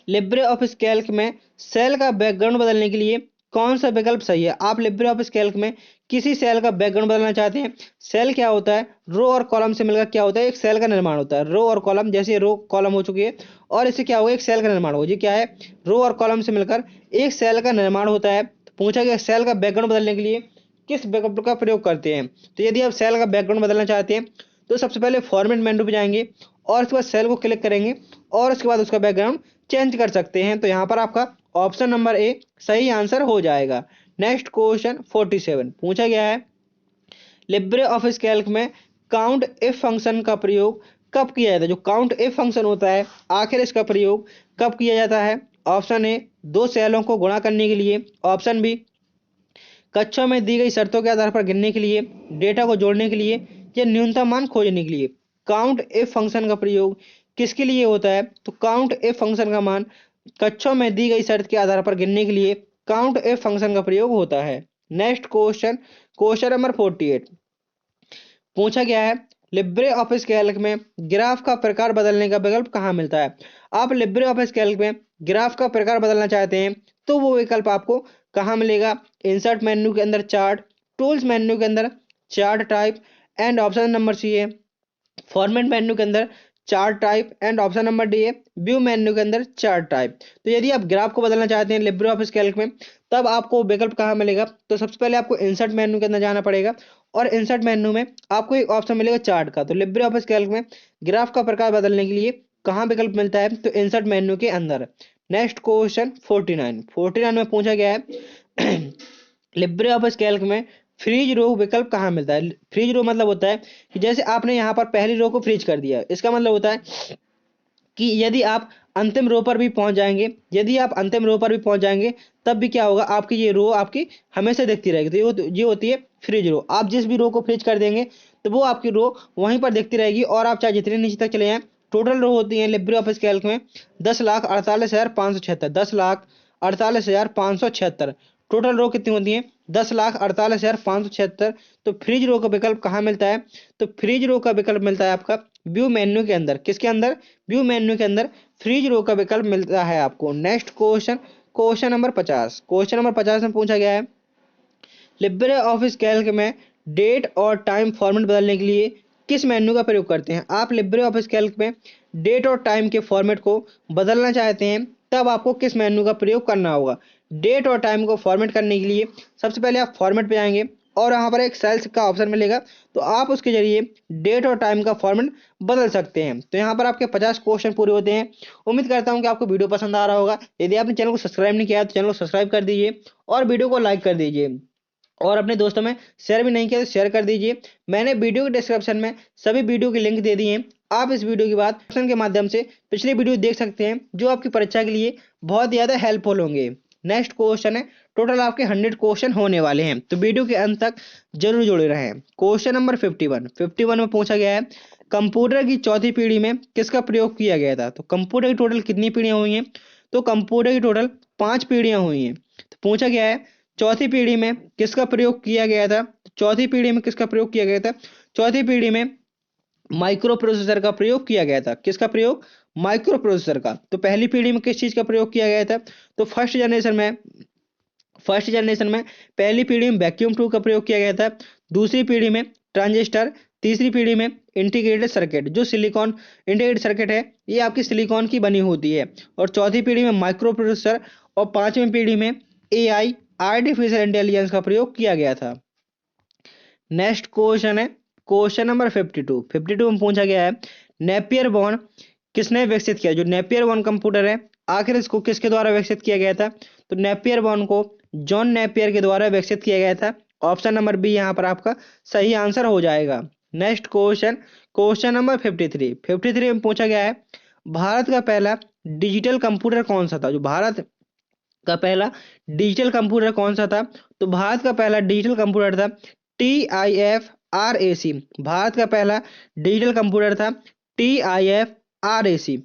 लिब्रे ऑफिस कैल्क में सेल का बैकग्राउंड बदलने के लिए कौन सा विकल्प सही है? आप लिब्रे ऑफिस कैल्क में किसी सेल का बैकग्राउंड बदलना चाहते हैं। सेल क्या होता है? रो और कॉलम से मिलकर क्या होता है? एक सेल का निर्माण होता है। रो और कॉलम, जैसे रो कॉलम हो चुकी है और इससे क्या होगा? एक सेल का निर्माण होगा। जी क्या है? रो और कॉलम से मिलकर एक सेल का निर्माण होता है। तो पूछा गया, सेल का बैकग्राउंड बदलने के लिए किस विकल्प का प्रयोग करते हैं? तो यदि आप सेल का बैकग्राउंड बदलना चाहते हैं तो सबसे पहले फॉर्मेट मेन्यू पे जाएंगे और उसके बाद सेल को क्लिक करेंगे और उसके बाद उसका बैकग्राउंड चेंज कर सकते हैं। तो यहाँ पर आपका ऑप्शन नंबर ए सही आंसर हो जाएगा। नेक्स्ट क्वेश्चन 47 पूछा गया है, लिब्रे ऑफिस कैल्क में काउंट इफ फंक्शन का प्रयोग कब किया जाता है? जो काउंट इफ फंक्शन होता है, आखिर इसका प्रयोग कब किया जाता है ऑप्शन ए 2 सेलों को गुणा करने के लिए, ऑप्शन बी कक्षों में दी गई शर्तों के आधार पर गिनने के लिए, डेटा को जोड़ने के लिए या न्यूनतम मान खोजने के लिए। काउंट इफ फंक्शन का प्रयोग किसके लिए होता है? तो काउंट इफ फंक्शन का मान कक्षों में दी गई शर्त के आधार पर गिनने के लिए काउंट इफ फंक्शन का प्रयोग होता है। नेक्स्ट क्वेश्चन, क्वेश्चन नंबर 48 पूछा गया है, लिब्रे ऑफिस कैल्क में ग्राफ का प्रकार बदलने का विकल्प कहाँ मिलता है? आप लिब्रे ऑफिस कैल्क में ग्राफ का प्रकार बदलना चाहते हैं तो वो विकल्प आपको कहाँ मिलेगा? इंसर्ट मेन्यू के अंदर चार्ट, टूल्स मेन्यू के अंदर chart type and option number C है फॉर्मेट मेन्यू के अंदर chart type and option number D है व्यू मेन्यू के अंदर चार्ट टाइप। तो यदि आप ग्राफ को बदलना चाहते हैं लिब्रे ऑफिस कैल्क में तब आपको विकल्प कहाँ मिलेगा? तो सबसे पहले आपको इंसर्ट मेन्यू के अंदर जाना पड़ेगा और इंसर्ट मेन्यू में आपको एक ऑप्शन मिलेगा चार्ट का। तो लिब्रे ऑफिस कैल्क में ग्राफ का प्रकार बदलने के लिए कहाँ विकल्प मिलता है? तो इंसर्ट मेन्यू के अंदर। नेक्स्ट क्वेश्चन 49 में पूछा गया है लिब्रे ऑफिस कैल्क में फ्रीज रो विकल्प कहाँ मिलता है? फ्रीज रो मतलब होता है कि जैसे आपने यहाँ पर पहली रो को फ्रीज कर दिया, इसका मतलब होता है कि यदि आप अंतिम रो पर भी पहुंच जाएंगे, यदि आप अंतिम रो पर भी पहुंच जाएंगे तब भी क्या होगा, आपकी ये रो आपकी हमेशा दिखती रहेगी। तो ये होती है फ्रीज रो। आप जिस भी रो को फ्रीज कर देंगे तो वो आपकी रो वहीं पर दिखती रहेगी और आप चाहे जितने नीचे तक चले जाएं। टोटल रो होती है लिब्रे ऑफिस कैल्क में 10,48,576, 10,48,576। टोटल रो कितनी होती है? 10,48,576। तो फ्रीज रो का विकल्प कहाँ मिलता है? तो फ्रीज रो का विकल्प मिलता है आपका व्यू मेन्यू के अंदर। किसके अंदर? व्यू मेन्यू के अंदर फ्रीज रो का विकल्प मिलता है आपको। Next question, question number 50। Question number 50 में पूछा गया है लिब्रे ऑफिस कैल्क में डेट और टाइम फॉर्मेट बदलने के लिए किस मेन्यू का प्रयोग करते हैं? आप लिब्रे ऑफिस कैल्क में डेट और टाइम के फॉर्मेट को बदलना चाहते हैं तब आपको किस मेन्यू का प्रयोग करना होगा? डेट और टाइम को फॉर्मेट करने के लिए सबसे पहले आप फॉर्मेट पे आएंगे और यहाँ पर एक सेल्स का ऑप्शन मिलेगा तो आप उसके जरिए डेट और टाइम का फॉर्मेट बदल सकते हैं। तो यहाँ पर आपके 50 क्वेश्चन पूरे होते हैं। उम्मीद करता हूँ कि आपको वीडियो पसंद आ रहा होगा। यदि आपने चैनल को सब्सक्राइब नहीं किया तो चैनल को सब्सक्राइब कर दीजिए और वीडियो को लाइक कर दीजिए और अपने दोस्तों में शेयर भी नहीं किया तो शेयर कर दीजिए। मैंने वीडियो के डिस्क्रिप्शन में सभी वीडियो की लिंक दे दी हैं। आप इस वीडियो के बाद ऑप्शन के माध्यम से पिछले वीडियो देख सकते हैं जो आपकी परीक्षा के लिए बहुत ज़्यादा हेल्पफुल होंगे। नेक्स्ट क्वेश्चन है, टोटल आपके 100 क्वेश्चन होने वाले हैं तो वीडियो के अंत तक जरूर जुड़े रहें। क्वेश्चन नंबर 51 में पूछा गया है कंप्यूटर की चौथी पीढ़ी में किसका प्रयोग किया गया था? तो कंप्यूटर की टोटल कितनी पीढ़ियां हुई हैं? तो कंप्यूटर की टोटल 5 पीढ़ियां हुई हैं। तो पूछा गया है चौथी पीढ़ी में किसका प्रयोग किया गया था? चौथी पीढ़ी में किसका प्रयोग किया गया था? चौथी पीढ़ी में माइक्रो प्रोसेसर का प्रयोग किया गया था। किसका प्रयोग? माइक्रो प्रोसेसर का। तो पहली पीढ़ी में किस चीज का प्रयोग किया गया था? तो फर्स्ट जनरेशन में पहली पीढ़ी में वैक्यूम ट्यूब का प्रयोग किया गया था। दूसरी पीढ़ी में ट्रांजिस्टर, तीसरी पीढ़ी में इंटीग्रेटेड सर्किट। जो सिलिकॉन इंटीग्रेटेड सर्किट है ये आपकी सिलिकॉन की बनी होती है। और चौथी पीढ़ी में माइक्रो प्रोसेसर और पांचवी पीढ़ी में एआई आर्टिफिशियल इंटेलिजेंस का प्रयोग किया गया था। नेक्स्ट क्वेश्चन है क्वेश्चन नंबर 52 में पूछा गया है नेपियर बॉन्ड किसने विकसित किया? जो नेपियर बॉन्ड कंप्यूटर है आखिर इसको किसके द्वारा विकसित किया गया था? तो नेपियर बॉन्ड को जॉन नेपियर के द्वारा विकसित किया गया था। ऑप्शन नंबर बी यहाँ पर आपका सही आंसर हो जाएगा। नेक्स्ट क्वेश्चन, क्वेश्चन नंबर 53 में पूछा गया है भारत का पहला डिजिटल कंप्यूटर कौन सा था? जो भारत का पहला डिजिटल कंप्यूटर कौन सा था? तो भारत का पहला डिजिटल कंप्यूटर था TIFRAC। भारत का पहला डिजिटल कंप्यूटर था TIFRAC।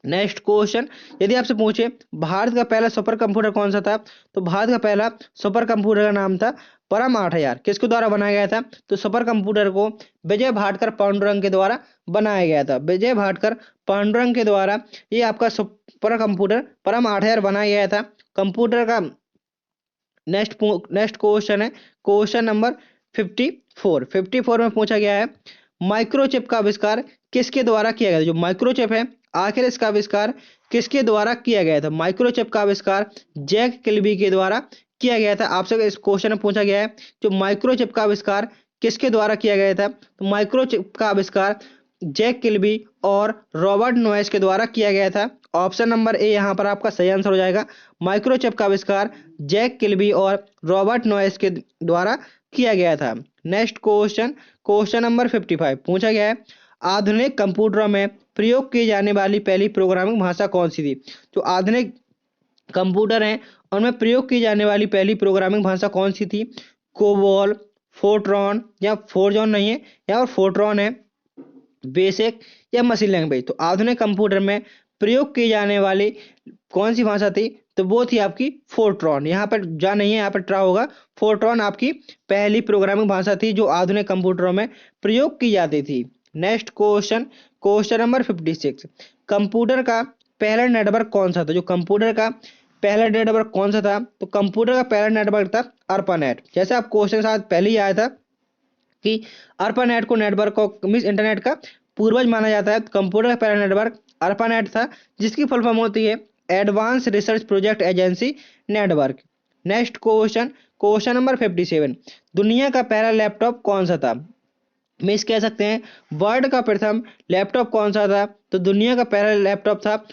नेक्स्ट क्वेश्चन, यदि आपसे पूछे भारत का पहला सुपर कंप्यूटर कौन सा था? तो भारत का पहला सुपर कंप्यूटर का नाम था परम 8000। किसके द्वारा बनाया गया था? तो सुपर कंप्यूटर को विजय भाटकर पांडुरंग के द्वारा बनाया गया था। विजय भाटकर पांडुरंग के द्वारा ये आपका सुपर कंप्यूटर परम 8000 बनाया गया था। कंप्यूटर का नेक्स्ट क्वेश्चन है क्वेश्चन नंबर 54 में पूछा गया है माइक्रोचिप का आविष्कार किसके द्वारा किया गया था? जो माइक्रोचिप है आखिर इसका आविष्कार किसके द्वारा किया गया था? माइक्रोचिप का आविष्कार जैक किल्बी के द्वारा किया गया था। आपसे इस क्वेश्चन में पूछा गया है जो माइक्रोचिप का आविष्कार किसके द्वारा किया गया था? तो माइक्रोचिप का आविष्कार जैक किल्बी और रॉबर्ट नोयस के द्वारा किया गया था। ऑप्शन नंबर ए यहाँ पर आपका सही आंसर हो जाएगा। माइक्रोचिप का आविष्कार जैक किल्बी और रॉबर्ट नोयस के द्वारा किया गया था। नेक्स्ट क्वेश्चन, क्वेश्चन नंबर 55 पूछा गया है आधुनिक कंप्यूटरों में प्रयोग की जाने वाली पहली प्रोग्रामिंग भाषा कौन सी थी? तो आधुनिक कंप्यूटर हैं उनमें प्रयोग की जाने वाली पहली प्रोग्रामिंग भाषा कौन सी थी? कोबोल, फोर्ट्रॉन या फोरजॉन नहीं है, या फोर्ट्रॉन है, बेसिक या मशीन लैंग्वेज। तो आधुनिक कंप्यूटर में प्रयोग की जाने वाली कौन सी भाषा थी? तो वो थी आपकी फोर्ट्रॉन। यहाँ पर जा नहीं है, यहाँ पर ट्रा होगा। फोर्ट्रॉन आपकी पहली प्रोग्रामिंग भाषा थी जो आधुनिक कंप्यूटरों में प्रयोग की जाती थी। Next question, question number 56। Computer का पहला नेटवर्क कौन सा था? जो कंप्यूटर का पहला नेटवर्क कौन सा था? तो कंप्यूटर का पहला नेटवर्क था अर्पानेट। जैसे आप क्वेश्चन के साथ पहले ही आया था कि अर्पानेट को नेटवर्क को मींस इंटरनेट का पूर्वज माना जाता है। तो कंप्यूटर का पहला नेटवर्क अर्पानेट था, जिसकी फुल फॉर्म होती है advance research project agency network. Next question, question number 57। दुनिया का पहला लैपटॉप कौन सा था? मींस कह सकते हैं वर्ल्ड का प्रथम लैपटॉप कौन सा था? तो दुनिया का पहला लैपटॉप था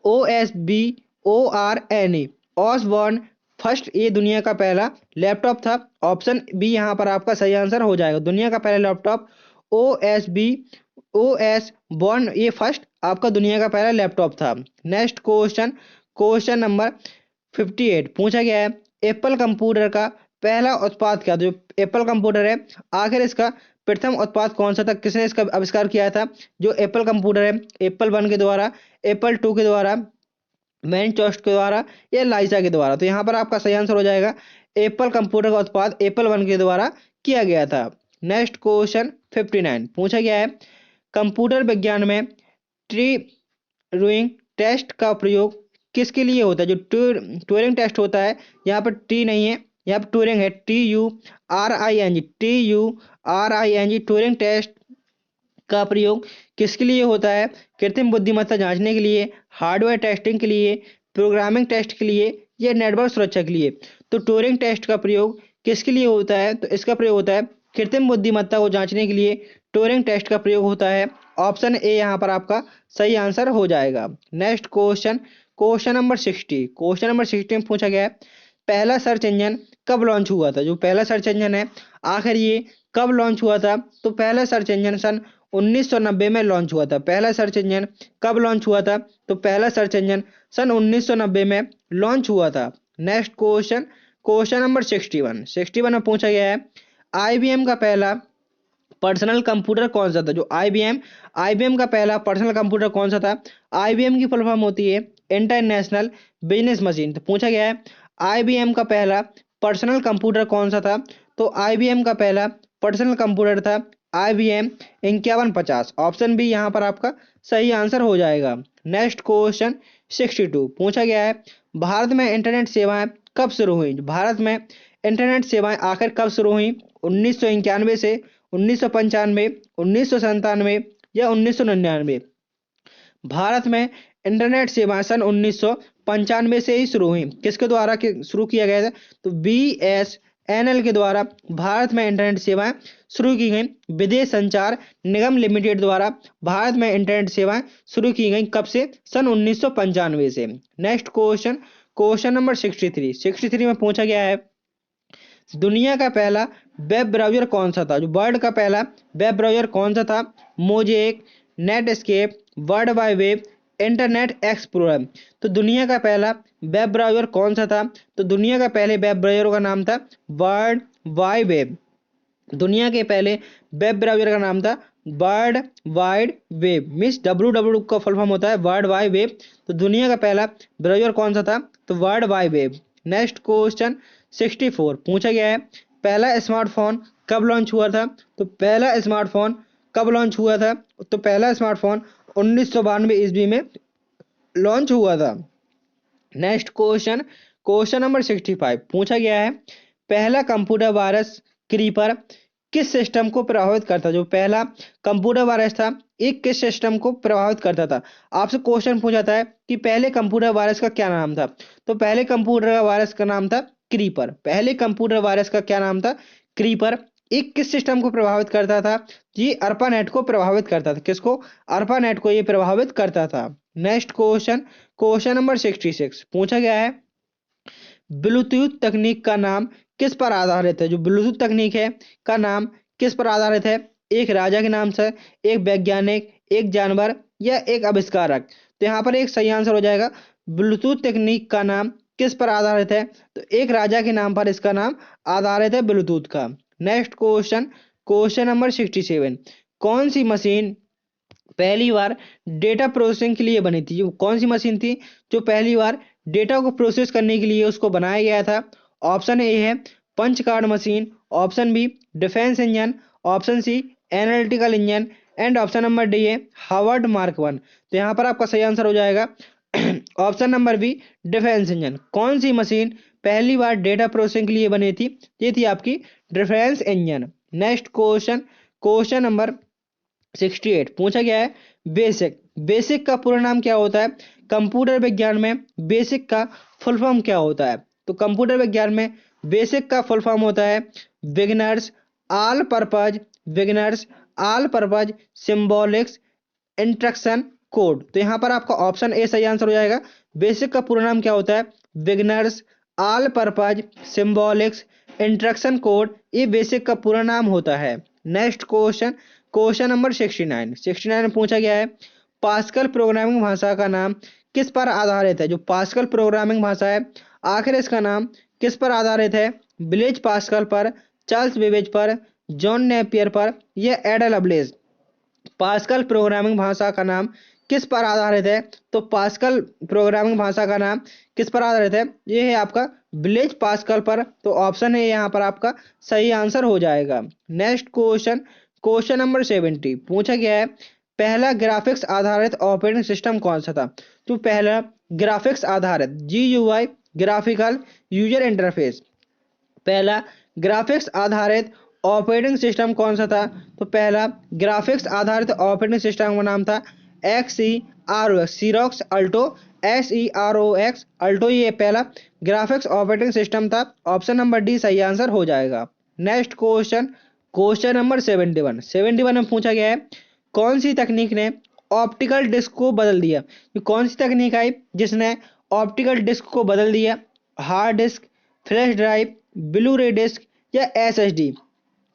OSBORNE ऑसबॉर्न फर्स्ट। ये दुनिया का पहला लैपटॉप था। ऑप्शन बी यहाँ पर आपका सही आंसर हो जाएगा। दुनिया का पहला लैपटॉप OSBORN ये फर्स्ट आपका दुनिया का पहला लैपटॉप था। नेक्स्ट क्वेश्चन, क्वेश्चन नंबर 58 पूछा गया है एप्पल कंप्यूटर का पहला उत्पाद क्या था? जो एप्पल कंप्यूटर है आखिर इसका प्रथम उत्पाद कौन सा था? किसने इसका आविष्कार किया था? जो एप्पल कंप्यूटर है एप्पल 1 के द्वारा, एप्पल 2 के द्वारा, मैनचेस्टर के द्वारा या लाइजा के द्वारा। तो यहाँ पर आपका सही आंसर हो जाएगा एप्पल कंप्यूटर का उत्पाद एप्पल 1 के द्वारा किया गया था। नेक्स्ट क्वेश्चन 59 पूछा गया है कंप्यूटर विज्ञान में ट्यूरिंग टेस्ट का प्रयोग किसके लिए होता है? जो ट्यूरिंग टेस्ट होता है, यहाँ पर टी नहीं है, यहाँ पर ट्यूरिंग है, TURING ट्यूरिंग टेस्ट का प्रयोग किसके लिए होता है? कृत्रिम बुद्धिमत्ता जांचने के लिए, हार्डवेयर टेस्टिंग के लिए, प्रोग्रामिंग टेस्ट के लिए या नेटवर्क सुरक्षा के लिए। तो ट्यूरिंग टेस्ट का प्रयोग किसके लिए होता है? तो इसका प्रयोग होता है कृत्रिम बुद्धिमत्ता को जांचने के लिए ट्यूरिंग टेस्ट का प्रयोग होता है। ऑप्शन ए यहाँ पर आपका सही आंसर हो जाएगा। Next question, question number 60। Question number 60 में पूछा गया है पहला सर्च इंजन कब लॉन्च हुआ था? जो पहला सर्च इंजन है आखिर ये कब लॉन्च हुआ था? तो पहला सर्च इंजन सन 1990 में लॉन्च हुआ था। पहला सर्च इंजन कब लॉन्च हुआ था? तो पहला सर्च इंजन सन 1990 में लॉन्च हुआ था। नेक्स्ट क्वेश्चन, क्वेश्चन नंबर 61 में पूछा गया है IBM का पहला पर्सनल कंप्यूटर कौन सा था? जो IBM का पहला पर्सनल कंप्यूटर कौन सा था? IBM की फुल फॉर्म होती है इंटरनेशनल बिजनेस मशीन। तो पूछा गया है IBM का पहला पर्सनल कंप्यूटर कौन सा था? तो IBM का पहला पर्सनल कंप्यूटर था IBM 5150। ऑप्शन बी यहाँ पर आपका सही आंसर हो जाएगा। नेक्स्ट क्वेश्चन 62 पूछा गया है भारत में इंटरनेट सेवाएं कब शुरू हुई? भारत में इंटरनेट सेवाएं आखिर कब शुरू हुई? 1991 से, 1995, 1997 या 1999? भारत में इंटरनेट सेवाएं सन 1995 से ही शुरू हुई। किसके द्वारा शुरू किया गया था? तो BSNL के द्वारा भारत में इंटरनेट सेवाएं शुरू की गई। विदेश संचार निगम लिमिटेड द्वारा भारत में इंटरनेट सेवाएं शुरू की गई। कब से? सन 1995 से। नेक्स्ट क्वेश्चन, क्वेश्चन नंबर 63 में पूछा गया है दुनिया का पहला वेब ब्राउज़र कौन सा था? जो वर्ल्ड का पहला वेब ब्राउज़र कौन सा था? Mosaic, Netscape, world wide web, internet explorer. तो दुनिया का पहला वेब ब्राउज़र कौन सा था? तो दुनिया का पहले वेब ब्राउज़र का नाम था वर्ल्ड वाइड वेब। दुनिया के पहले वेब ब्राउज़र का नाम था world wide web, means WWW का फुल फॉर्म होता है वर्ल्ड वाइड वेब। तो दुनिया का पहला ब्राउज़र कौन सा था? तो world wide web. Next question 64 पूछा गया है पहला स्मार्टफोन कब लॉन्च हुआ था? तो पहला स्मार्टफोन कब लॉन्च हुआ था? तो पहला स्मार्टफोन 1992 ईस्वी में लॉन्च हुआ था। नेक्स्ट क्वेश्चन, क्वेश्चन नंबर 65 पूछा गया है पहला कंप्यूटर वायरस क्रीपर किस सिस्टम को प्रभावित करता? जो पहला कंप्यूटर वायरस था एक किस सिस्टम को प्रभावित करता था? आपसे क्वेश्चन पूछा है कि पहले कंप्यूटर वायरस का क्या नाम था? तो पहले कंप्यूटर वायरस का नाम था क्रीपर। पहले कंप्यूटर वायरस का क्या नाम था? क्रीपर। एक किस सिस्टम को प्रभावित करता था? ये अर्पानेट को प्रभावित करता था। किसको? अर्पानेट को ये प्रभावित करता था। नेक्स्ट क्वेश्चन, क्वेश्चन नंबर 66 पूछा गया है ब्लूटूथ तकनीक का नाम किस पर आधारित है? जो ब्लूटूथ तकनीक है का नाम किस पर आधारित है? एक राजा के नाम से, एक वैज्ञानिक, एक जानवर या एक आविष्कारक? तो यहाँ पर एक सही आंसर हो जाएगा ब्लूटूथ तकनीक का नाम किस पर आधारित है? तो एक राजा के नाम पर इसका नाम आधारित है ब्लूटूथ का। Next question, question number 67। कौन सी मशीन पहली बार डेटा प्रोसेसिंग के लिए बनी थी? कौन सी मशीन थी जो पहली बार डेटा को प्रोसेस करने के लिए उसको बनाया गया था? ऑप्शन ए है punch card machine, option B defence engine, option C analytical engine and option number D है हार्वर्ड मार्क 1। तो यहाँ पर आपका सही आंसर हो जाएगा option number B defence engine. कौन सी मशीन पहली बार डेटा प्रोसेसिंग के लिए बनी थी? ये थी आपकी defence engine. Next question, question number 68 पूछा गया है बेसिक। बेसिक का पूरा नाम क्या होता है? कंप्यूटर विज्ञान में बेसिक का फुल फॉर्म क्या होता है? तो कंप्यूटर विज्ञान में बेसिक का फुल फॉर्म होता है beginners all purpose, beginners all purpose symbolics instruction code. तो यहाँ पर आपका ऑप्शन ए सही आंसर हो जाएगा। बेसिक का पूरा नाम क्या होता है? Beginners all purpose symbolics instruction code, ये बेसिक का पूरा नाम होता है। नेक्स्ट क्वेश्चन, क्वेश्चन नंबर 69 में पूछा गया है पास्कल प्रोग्रामिंग भाषा का नाम किस पर आधारित है? जो पास्कल प्रोग्रामिंग भाषा है आखिर इसका नाम किस पर आधारित है? ब्लेज पास्कल पर, चार्ल्स बेबेज पर, जॉन नेपियर पर या एडा लवलेस? पास्कल प्रोग्रामिंग भाषा का नाम किस पर आधारित है? तो पास्कल प्रोग्रामिंग भाषा का नाम किस पर आधारित है? ये है आपका ब्लेज पास्कल पर। तो ऑप्शन है यहाँ पर आपका सही आंसर हो जाएगा। नेक्स्ट क्वेश्चन, क्वेश्चन नंबर 70 पूछा गया है पहला ग्राफिक्स आधारित ऑपरेटिंग सिस्टम कौन सा था? तो पहला ग्राफिक्स आधारित GUI ग्राफिकल यूजर इंटरफेस, पहला ग्राफिक्स आधारित ऑपरेटिंग सिस्टम कौन सा था? तो पहला ग्राफिक्स आधारित ऑपरेटिंग सिस्टम का नाम था XEROX, सीरोक्स अल्टो, SEROX अल्टो, ये पहला ग्राफिक्स ऑपरेटिंग सिस्टम था। ऑप्शन नंबर डी सही आंसर हो जाएगा। नेक्स्ट क्वेश्चन, क्वेश्चन नंबर 71 में पूछा गया है कौन सी तकनीक ने ऑप्टिकल डिस्क को बदल दिया? ये कौन सी तकनीक आई जिसने ऑप्टिकल डिस्क को बदल दिया? Hard disk, flash drive, blue ray disc या SSD?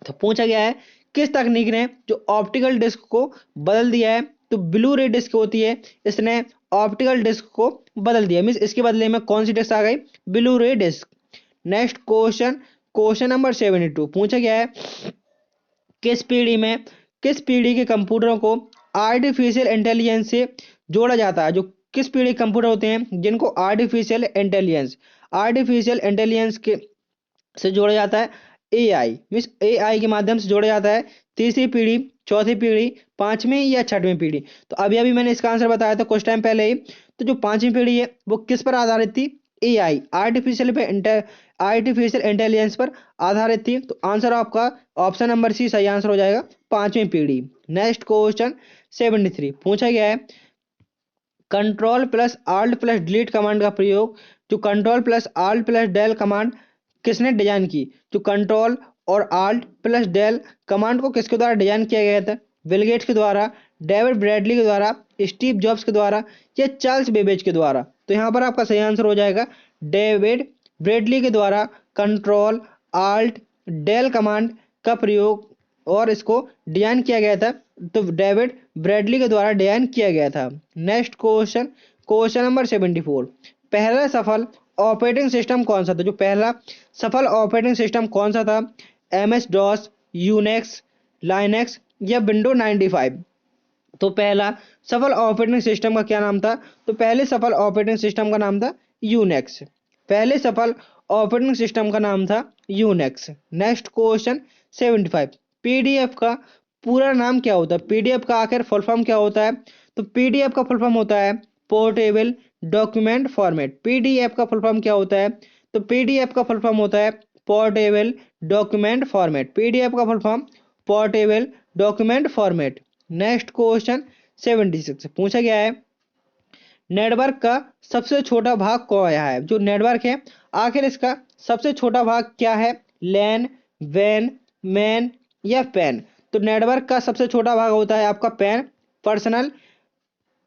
तो पूछा गया है किस तकनीक ने जो ऑप्टिकल डिस्क को बदल दिया है? तो ब्लू रे डिस्क होती है, इसने ऑप्टिकल डिस्क को बदल दिया, मीन्स इसके बदले में कौन सी डिस्क आ गई? Blu ray disc. Next question, question number 72 पूछा गया है किस पीढ़ी के कंप्यूटरों को आर्टिफिशियल इंटेलिजेंस से जोड़ा जाता है? जो किस पीढ़ी के कंप्यूटर होते हैं जिनको आर्टिफिशियल इंटेलिजेंस के से जोड़ा जाता है? AI, मीन्स AI के माध्यम से जोड़ा जाता है तीसरी पीढ़ी, चौथी पीढ़ी, पांचवी या छठवीं पीढ़ी? तो अभी अभी मैंने इसका आंसर बताया था कुछ टाइम पहले ही। तो जो पांचवी पीढ़ी है वो किस पर आधारित थी? AI आर्टिफिशियल इंटेलिजेंस पर आधारित थी। तो आंसर आपका ऑप्शन नंबर सी सही आंसर हो जाएगा, पांचवी पीढ़ी। नेक्स्ट क्वेश्चन 73 पूछा गया है control plus alt plus delete command का प्रयोग, जो control plus alt plus del command किसने डिजाइन की? जो कंट्रोल और आल्ट प्लस डेल कमांड को किसके द्वारा डिजाइन किया गया था? बिल गेट्स के द्वारा, डेविड ब्रैडली के द्वारा, स्टीव जॉब्स के द्वारा या चार्ल्स बेबेज के द्वारा? तो यहाँ पर आपका सही आंसर हो जाएगा डेविड ब्रैडली के द्वारा कंट्रोल आल्ट डेल कमांड का प्रयोग और इसको डिजाइन किया गया था। तो डेविड ब्रैडली के द्वारा डिजाइन किया गया था। नेक्स्ट क्वेश्चन, क्वेश्चन नंबर 74 पहला सफल ऑपरेटिंग सिस्टम कौन सा था? जो पहला सफल ऑपरेटिंग सिस्टम कौन सा था? MS DOS, यूनिक्स, लाइनेक्स या विंडो 95? तो पहला सफल ऑपरेटिंग सिस्टम का क्या नाम था? तो पहले सफल ऑपरेटिंग सिस्टम का नाम था यूनिक्स। पहले सफल ऑपरेटिंग सिस्टम का नाम था यूनिक्स। नेक्स्ट क्वेश्चन 75 PDF का पूरा नाम क्या होता है? PDF का आखिर फुल फॉर्म क्या होता है? तो PDF का फुल फॉर्म होता है पोर्टेबल डॉक्यूमेंट फॉर्मेट। PDF का फुल फॉर्म क्या होता है? तो PDF का फुल फॉर्म होता है पोर्टेबल डॉक्यूमेंट फॉर्मेट। PDF का full form portable document format. Next question 76 पूछा गया है नेटवर्क का सबसे छोटा भाग कौन है? जो नेटवर्क है आखिर इसका सबसे छोटा भाग क्या है? लैन, वैन, मैन या पैन? तो नेटवर्क का सबसे छोटा भाग होता है आपका PAN, personal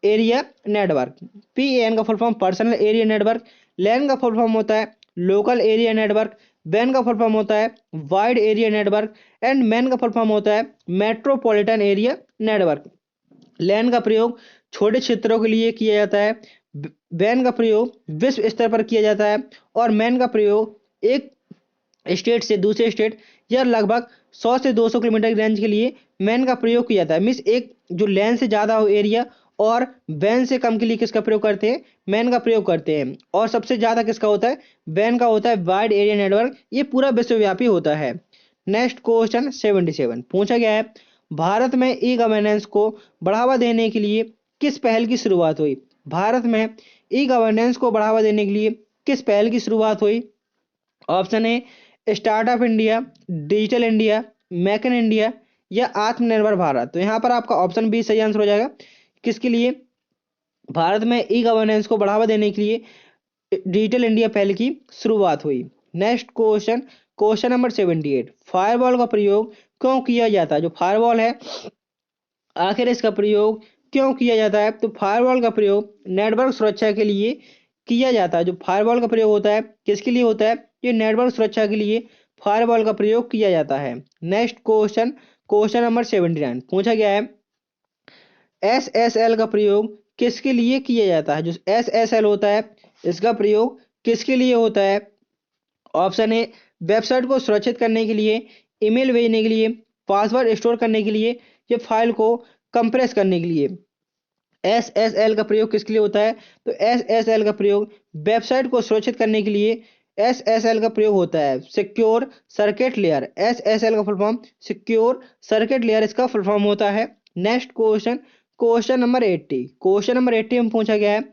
area network. PAN का full form personal area network. LAN का फुल फॉर्म होता है लोकल एरिया नेटवर्क। वैन का फुल फॉर्म होता है wide area network and MAN का फुल फॉर्म होता है मेट्रोपॉलिटन एरिया नेटवर्क। लैन का प्रयोग छोटे क्षेत्रों के लिए किया जाता है। वैन का प्रयोग विश्व स्तर पर किया जाता है और मैन का प्रयोग एक स्टेट से दूसरे स्टेट या लगभग 100 से 200 किलोमीटर की रेंज के लिए मैन का प्रयोग किया जाता है। मीन्स एक जो लैंड से ज़्यादा हो एरिया और वैन से कम के लिए किसका प्रयोग करते हैं, मैन का प्रयोग करते हैं। और सबसे ज़्यादा किसका होता है, वैन का होता है। वाइड एरिया नेटवर्क ये पूरा विश्वव्यापी होता है। नेक्स्ट क्वेश्चन 77 पूछा गया है, भारत में ई गवर्नेंस को बढ़ावा देने के लिए किस पहल की शुरुआत हुई। भारत में ई गवर्नेंस को बढ़ावा देने के लिए किस पहल की शुरुआत हुई। Option a startup India, digital India, make in India या आत्मनिर्भर भारत। तो यहाँ पर आपका ऑप्शन बी सही आंसर हो जाएगा। किसके लिए, भारत में ई गवर्नेंस को बढ़ावा देने के लिए डिजिटल इंडिया पहल की शुरुआत हुई। Next question, question number 78, firewall का प्रयोग क्यों किया जाता है। जो फायरवॉल है आखिर इसका प्रयोग क्यों किया जाता है। तो फायरवॉल का प्रयोग नेटवर्क सुरक्षा के लिए किया जाता है। जो फायरवॉल का प्रयोग होता है किसके लिए होता है, ये नेटवर्क सुरक्षा के लिए फायरवॉल का प्रयोग किया जाता है। नेक्स्ट क्वेश्चन, क्वेश्चन नंबर 79 पूछा गया है, SSL का प्रयोग किसके लिए किया जाता है। जो SSL होता है इसका प्रयोग किसके लिए होता है। ऑप्शन ए वेबसाइट को सुरक्षित करने के लिए, ईमेल भेजने के लिए, पासवर्ड स्टोर करने के लिए या फाइल को कंप्रेस करने के लिए। SSL का प्रयोग किसके लिए होता है, तो SSL का प्रयोग वेबसाइट को सुरक्षित करने के लिए SSL का प्रयोग होता है। सिक्योर सर्किट लेयर, SSL का full form secure circuit layer इसका फुल फॉर्म होता है। Next question, question number 80, question number 80 में पूछा गया है,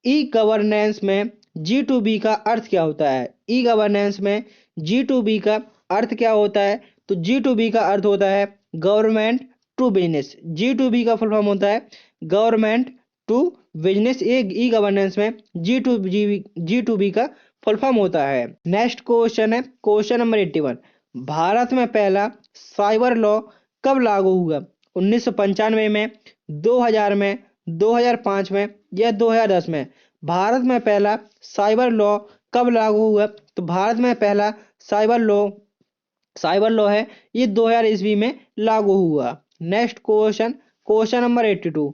ई गवर्नेंस में G2B का अर्थ क्या होता है। ई गवर्नेंस में G2B का अर्थ क्या होता है, तो G2B का अर्थ होता है गवर्नमेंट टू बिजनेस। G2B का फुल फॉर्म होता है गवर्नमेंट टू बिजनेस। ये ई गवर्नेंस में G2B का फुल फॉर्म होता है। नेक्स्ट क्वेश्चन है क्वेश्चन नंबर 81, भारत में पहला साइबर लॉ कब लागू हुआ। 1995 में, 2000 में, 2005 में या 2010 में। भारत में पहला साइबर लॉ कब लागू हुआ, तो भारत में पहला साइबर लॉ है ये 2000 ईस्वी में लागू हुआ। Next question, question number 82,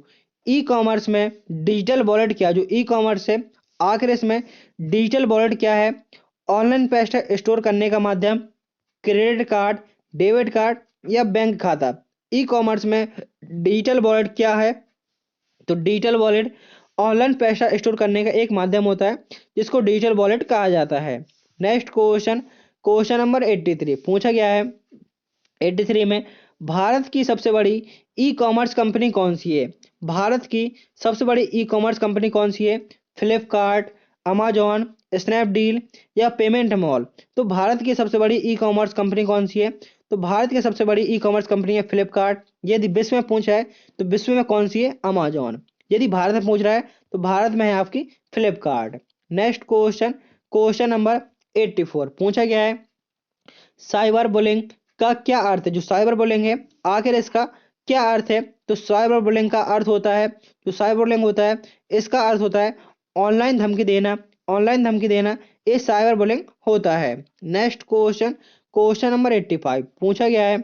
e commerce में डिजिटल वॉलेट क्या। जो ई कॉमर्स है आखिर इसमें डिजिटल वॉलेट क्या है। ऑनलाइन पैसा स्टोर करने का माध्यम, क्रेडिट कार्ड, डेबिट कार्ड या बैंक खाता। ई कॉमर्स में डिजिटल वॉलेट क्या है, तो डिजिटल वॉलेट ऑनलाइन पैसा स्टोर करने का एक माध्यम होता है जिसको डिजिटल वॉलेट कहा जाता है। नेक्स्ट क्वेश्चन, क्वेश्चन नंबर 83 पूछा गया है, 83 में भारत की सबसे बड़ी ई कॉमर्स कंपनी कौन सी है। भारत की सबसे बड़ी ई कॉमर्स कंपनी कौन सी है, फ्लिपकार्ट, अमेजॉन, स्नैपडील या पेमेंट मॉल। तो भारत की सबसे बड़ी ई कॉमर्स कंपनी कौन सी है, तो भारत की सबसे बड़ी ई कॉमर्स कंपनी है फ्लिपकार्ट। यदि विश्व में पूछा है तो विश्व में कौन सी है, अमेजॉन। यदि भारत में पूछ रहा है तो भारत में है आपकी Flipkart. Next question, question number 84 पूछा गया है, साइबर बुलिंग का क्या अर्थ है। जो साइबर बुलिंग है आखिर इसका क्या अर्थ है, तो साइबर बुलिंग का अर्थ होता है, जो साइबर बुलिंग होता है इसका अर्थ होता है ऑनलाइन धमकी देना। ऑनलाइन धमकी देना ये साइबर बुलिंग होता है। नेक्स्ट क्वेश्चन, क्वेश्चन नंबर 85 पूछा गया है,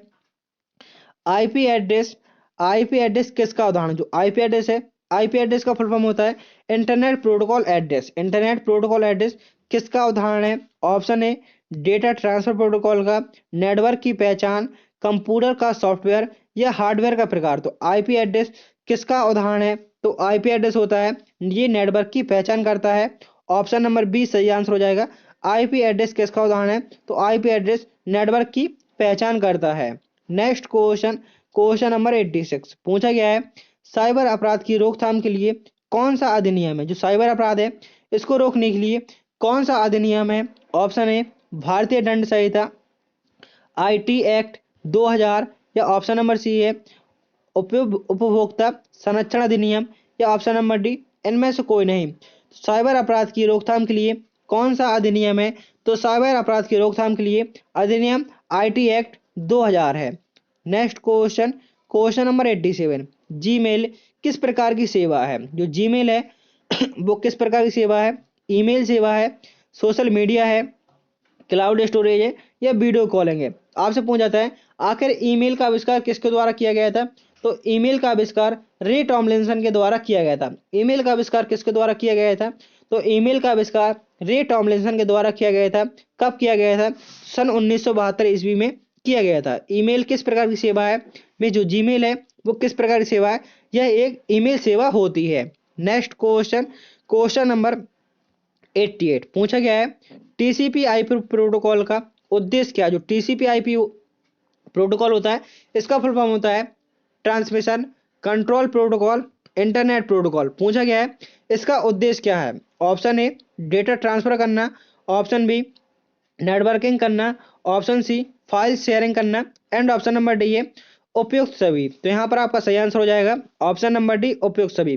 आईपी एड्रेस, आईपी एड्रेस किसका उदाहरण। जो आईपी एड्रेस है, आईपी एड्रेस का फुल फॉर्म होता है internet protocol address. Internet protocol address किसका उदाहरण है। ऑप्शन ए डेटा ट्रांसफर प्रोटोकॉल का, नेटवर्क की पहचान, कंप्यूटर का सॉफ्टवेयर या हार्डवेयर का प्रकार। तो आईपी एड्रेस किसका उदाहरण है, तो आईपी एड्रेस होता है ये नेटवर्क की पहचान करता है। ऑप्शन नंबर बी सही आंसर हो जाएगा। आईपी एड्रेस किसका उदाहरण है, तो आईपी एड्रेस नेटवर्क की पहचान करता है। नेक्स्ट क्वेश्चन, क्वेश्चन नंबर 86 पूछा गया है, साइबर अपराध की रोकथाम के लिए कौन सा अधिनियम है। जो साइबर अपराध है इसको रोकने के लिए कौन सा अधिनियम है। ऑप्शन ए भारतीय दंड संहिता, आईटी एक्ट 2000 या ऑप्शन नंबर सी है उपभोक्ता संरक्षण अधिनियम या ऑप्शन नंबर डी इनमें से कोई नहीं। साइबर अपराध की रोकथाम के लिए कौन सा अधिनियम है, तो साइबर अपराध की रोकथाम के लिए अधिनियम आईटी एक्ट 2000 है। Next question, question number 87, Gmail किस प्रकार की सेवा है। जो जीमेल है वो किस प्रकार की सेवा है, ईमेल सेवा है, सोशल मीडिया है, क्लाउड स्टोरेज है या वीडियो कॉलिंग है। आपसे पूछा जाता है आखिर ईमेल का आविष्कार किसके द्वारा किया गया था, तो ईमेल का आविष्कार रे टॉमलिंसन के द्वारा किया गया था। ईमेल का आविष्कार किसके द्वारा किया गया था? तो ईमेल का आविष्कार रे टॉमलिंसन के द्वारा किया गया था। कब किया गया था? सन 1972 ईस्वी में किया गया था। ईमेल किस प्रकार की सेवा है? में जो जीमेल है वो किस प्रकार की सेवा है? यह एक ईमेल सेवा होती है। नेक्स्ट क्वेश्चन, क्वेश्चन नंबर 88 पूछा गया है, टीसीपी आईपी प्रोटोकॉल का उद्देश्य क्या है? जो टीसीपी आईपी प्रोटोकॉल होता है इसका फुल फॉर्म होता है transmission control protocol internet protocol. पूछा गया है इसका उद्देश्य क्या है? ऑप्शन ए डेटा ट्रांसफर करना, ऑप्शन बी नेटवर्किंग करना, ऑप्शन सी फाइल शेयरिंग करना एंड ऑप्शन नंबर डी है उपयुक्त सभी। तो यहाँ पर आपका सही आंसर हो जाएगा ऑप्शन नंबर डी उपयुक्त सभी।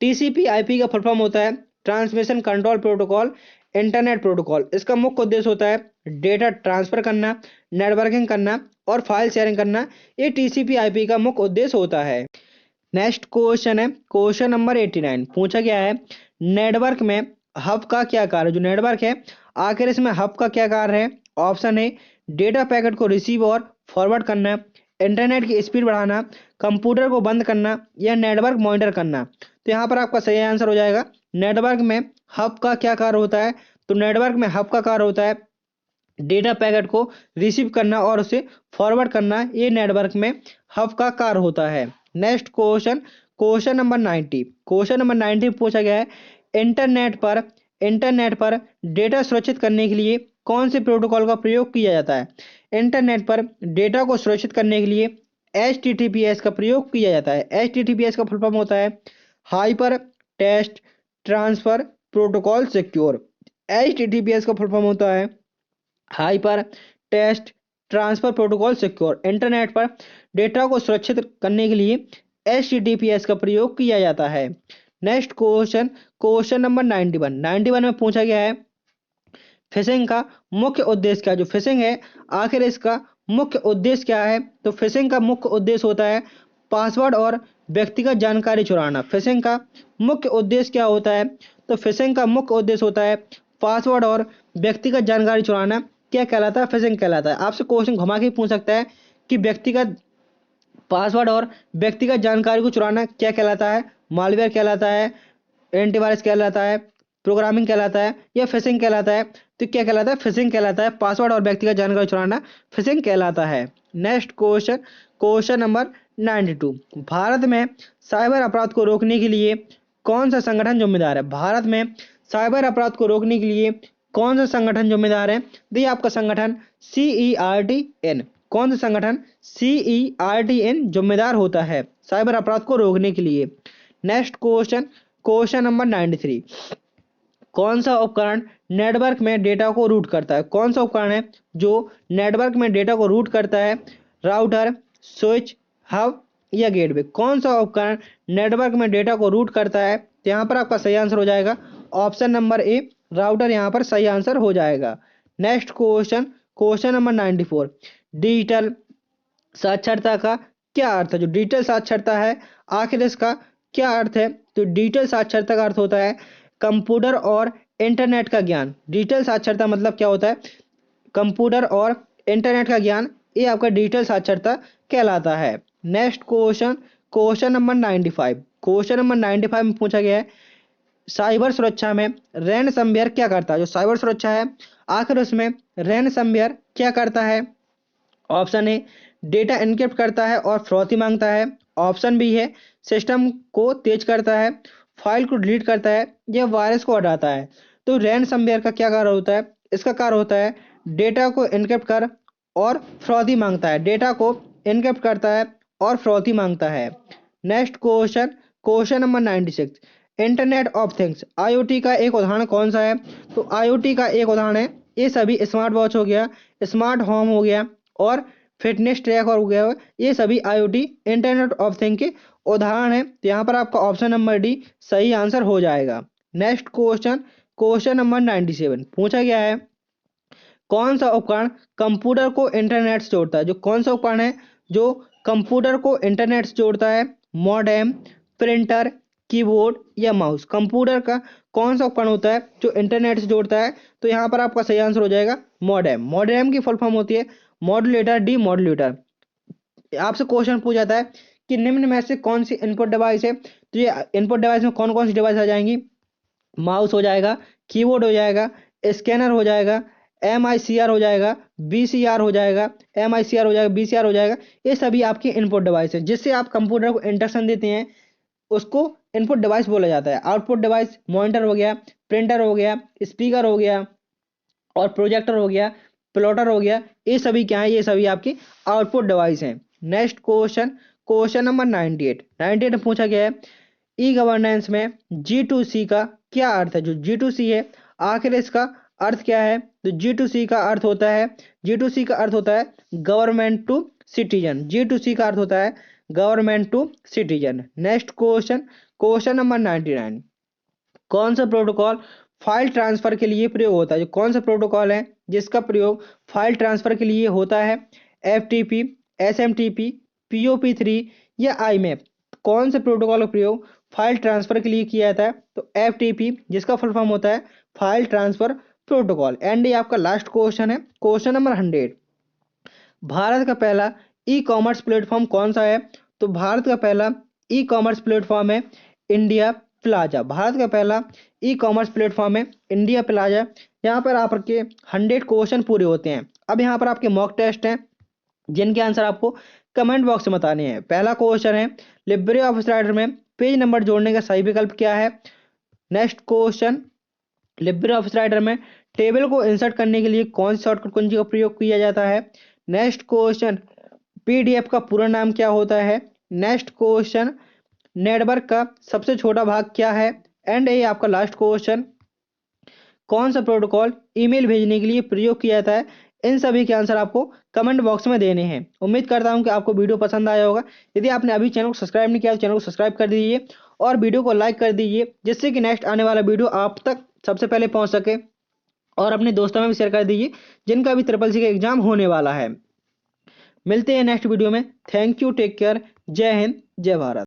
टीसीपी आईपी का फुल फॉर्म होता है transmission control protocol internet protocol. इसका मुख्य उद्देश्य होता है डेटा ट्रांसफर करना, नेटवर्किंग करना और फाइल शेयरिंग करना। ये टीसीपी आईपी का मुख्य उद्देश्य होता है। नेक्स्ट क्वेश्चन है क्वेश्चन नंबर 89 पूछा गया है, नेटवर्क में हब का क्या कार्य? जो नेटवर्क है आखिर इसमें हब का क्या कार्य है? ऑप्शन ए डेटा पैकेट को रिसीव और फॉरवर्ड करना, इंटरनेट की स्पीड बढ़ाना, कंप्यूटर को बंद करना या नेटवर्क मॉनिटर करना। तो यहाँ पर आपका सही आंसर हो जाएगा नेटवर्क में हब का क्या कार्य होता है? तो नेटवर्क में हब का कार्य होता है डेटा पैकेट को रिसीव करना और उसे फॉरवर्ड करना। ये नेटवर्क में हब का कार्य होता है। Next question, question number 90, question number 90 पूछा गया है, इंटरनेट पर डेटा सुरक्षित करने के लिए कौन से प्रोटोकॉल का प्रयोग किया जाता है? इंटरनेट पर डेटा को सुरक्षित करने के लिए HTTPS का प्रयोग किया जाता है। HTTPS का फुल फॉर्म होता है hyper text transfer protocol secure. HTTPS का फुल फॉर्म होता है hyper text transfer protocol secure. Internet पर डेटा को सुरक्षित करने के लिए HTTPS का प्रयोग किया जाता है। नेक्स्ट क्वेश्चन, क्वेश्चन नंबर 91 में पूछा गया है, फिशिंग का मुख्य उद्देश्य क्या है? जो फिशिंग है आखिर इसका मुख्य उद्देश्य क्या है? तो फिशिंग का मुख्य उद्देश्य होता है पासवर्ड और व्यक्तिगत जानकारी चुराना। फिशिंग का मुख्य उद्देश्य क्या होता है? तो फिशिंग का मुख्य उद्देश्य होता है पासवर्ड और व्यक्तिगत जानकारी चुराना। क्या कहलाता है? फिशिंग कहलाता है। आपसे क्वेश्चन घुमा के पूछ सकता है कि व्यक्तिगत पासवर्ड और व्यक्तिगत जानकारी को चुराना क्या कहलाता है? मालवेयर कहलाता है, एंटीवायरस कहलाता है, प्रोग्रामिंग कहलाता है या फिशिंग कहलाता है? तो क्या कहलाता है? फिशिंग कहलाता है। पासवर्ड और व्यक्तिगत जानकारी चुराना फिशिंग कहलाता है। Next question, question number 92, Bharat में साइबर अपराध को रोकने के लिए कौन सा संगठन जिम्मेदार है? भारत में साइबर अपराध को रोकने के लिए कौन सा संगठन जिम्मेदार है? देखिए आपका संगठन CERT-N। कौन सा संगठन? CERT-N जिम्मेदार होता है साइबर अपराध को रोकने के लिए। नेक्स्ट क्वेश्चन, क्वेश्चन नंबर 93, कौन सा उपकरण नेटवर्क में डेटा को रूट करता है? कौन सा उपकरण है जो नेटवर्क में डेटा को रूट करता है? राउटर, स्विच, हब या गेटवे? कौन सा उपकरण नेटवर्क में डेटा को रूट करता है? तो यहाँ पर आपका सही आंसर हो जाएगा ऑप्शन नंबर ए राउटर, यहाँ पर सही आंसर हो जाएगा। Next question, question number 94, digital साक्षरता का क्या अर्थ है? जो डिजिटल साक्षरता है आखिर इसका क्या अर्थ है? तो डिजिटल साक्षरता का अर्थ होता है कंप्यूटर और इंटरनेट का ज्ञान। डिजिटल साक्षरता मतलब क्या होता है? कंप्यूटर और इंटरनेट का ज्ञान, ये आपका डिजिटल साक्षरता कहलाता है। Next question, question number 95, question number 95 में पूछा गया है, साइबर सुरक्षा में रैनसमवेयर क्या करता है? जो साइबर सुरक्षा है आखिर उसमें रैनसमवेयर क्या करता है? ऑप्शन ए डेटा एन्क्रिप्ट करता है और फिरौती मांगता है, ऑप्शन बी है सिस्टम को तेज करता है, फाइल को डिलीट करता है या वायरस को हटाता है। तो रैनसमवेयर का क्या कार्य होता है? इसका कार्य होता है डेटा को एन्क्रिप्ट कर और फिरौती मांगता है। डेटा को एन्क्रिप्ट करता है और फिरौती मांगता है। Next question, question number 96, internet of things IoT का एक उदाहरण कौन सा है? तो IoT का एक उदाहरण है ये सभी स्मार्ट वॉच हो गया, स्मार्ट होम हो गया और फिटनेस ट्रैक हो गया, ये सभी IoT इंटरनेट ऑफ थिंग के उदाहरण है। तो यहाँ पर आपका ऑप्शन नंबर डी सही आंसर हो जाएगा। नेक्स्ट क्वेश्चन, क्वेश्चन नंबर 97 पूछा गया है, कौन सा उपकरण कंप्यूटर को इंटरनेट से जोड़ता है? जो कौन सा उपकरण है जो कंप्यूटर को इंटरनेट से जोड़ता है? मॉडेम, प्रिंटर, कीबोर्ड या माउस? कंप्यूटर का कौन सा उपकरण होता है जो इंटरनेट से जोड़ता है? तो यहाँ पर आपका सही आंसर हो जाएगा मॉडेम। मॉडेम की फुल फॉर्म होती है मॉड्यूलेटर, डी मॉड्यूलेटर। आपसे क्वेश्चन पूछा जाता है कि निम्न में से कौन सी इनपुट डिवाइस है, तो ये इनपुट डिवाइस में कौन कौन सी डिवाइस आ जाएंगी, माउस हो जाएगा, कीबोर्ड हो जाएगा, स्कैनर हो जाएगा, MICR हो जाएगा, BCR हो जाएगा, MICR हो जाएगा, BCR हो जाएगा। ये सभी आपकी इनपुट डिवाइस है जिससे आप कंप्यूटर को इंस्ट्रक्शन देते हैं, उसको इनपुट डिवाइस बोला जाता है। आउटपुट डिवाइस मॉनिटर हो गया, प्रिंटर हो गया, स्पीकर हो गया और प्रोजेक्टर हो गया, प्लॉटर हो गया, ये सभी क्या है, ये सभी आपकी आउटपुट डिवाइस हैं। नेक्स्ट क्वेश्चन, क्वेश्चन नंबर 98 में पूछा गया है ई गवर्नेंस में G2C का क्या अर्थ है। जो G2C है आखिर इसका अर्थ क्या है, तो G2C का अर्थ होता है, G2C का अर्थ होता है गवर्नमेंट टू सिटीजन। G2C का अर्थ होता है government to citizen. Next question, question number 99, कौन सा प्रोटोकॉल फाइल ट्रांसफर के लिए प्रयोग होता है। जो कौन सा प्रोटोकॉल है जिसका प्रयोग फाइल ट्रांसफर के लिए होता है, FTP, SMTP, POP3 या IMAP। कौन से प्रोटोकॉल का प्रयोग फाइल ट्रांसफर के लिए किया जाता है, तो FTP, जिसका फुल फॉर्म होता है फाइल ट्रांसफर प्रोटोकॉल। एंड ये आपका लास्ट क्वेश्चन है, क्वेश्चन नंबर 100, भारत का पहला ई कॉमर्स प्लेटफॉर्म कौन सा है, तो भारत का पहला ई कॉमर्स प्लेटफॉर्म है इंडिया प्लाजा। भारत का पहला ई कॉमर्स प्लेटफॉर्म है इंडिया प्लाजा। यहाँ पर आपके 100 क्वेश्चन पूरे होते हैं। अब यहाँ पर आपके मॉक टेस्ट हैं जिनके आंसर आपको कमेंट बॉक्स में बताने हैं। पहला क्वेश्चन है लिब्रे ऑफिस राइटर में पेज नंबर जोड़ने का सही विकल्प क्या है। Next question, Libre Office Writer में टेबल को इंसर्ट करने के लिए कौन सी शॉर्टकट कुंजी का प्रयोग किया जाता है। नेक्स्ट क्वेश्चन, PDF का पूरा नाम क्या होता है। नेक्स्ट क्वेश्चन, नेटवर्क का सबसे छोटा भाग क्या है। एंड ये आपका लास्ट क्वेश्चन, कौन सा प्रोटोकॉल ईमेल भेजने के लिए प्रयोग किया जाता है। इन सभी के आंसर आपको कमेंट बॉक्स में देने हैं। उम्मीद करता हूं कि आपको वीडियो पसंद आया होगा। यदि आपने अभी चैनल को सब्सक्राइब नहीं किया तो चैनल को सब्सक्राइब कर दीजिए और वीडियो को लाइक कर दीजिए, जिससे कि नेक्स्ट आने वाला वीडियो आप तक सबसे पहले पहुंच सके। और अपने दोस्तों में भी शेयर कर दीजिए जिनका भी SSC का एग्जाम होने वाला है। मिलते हैं नेक्स्ट वीडियो में। थैंक यू, टेक केयर, जय हिंद, जय भारत।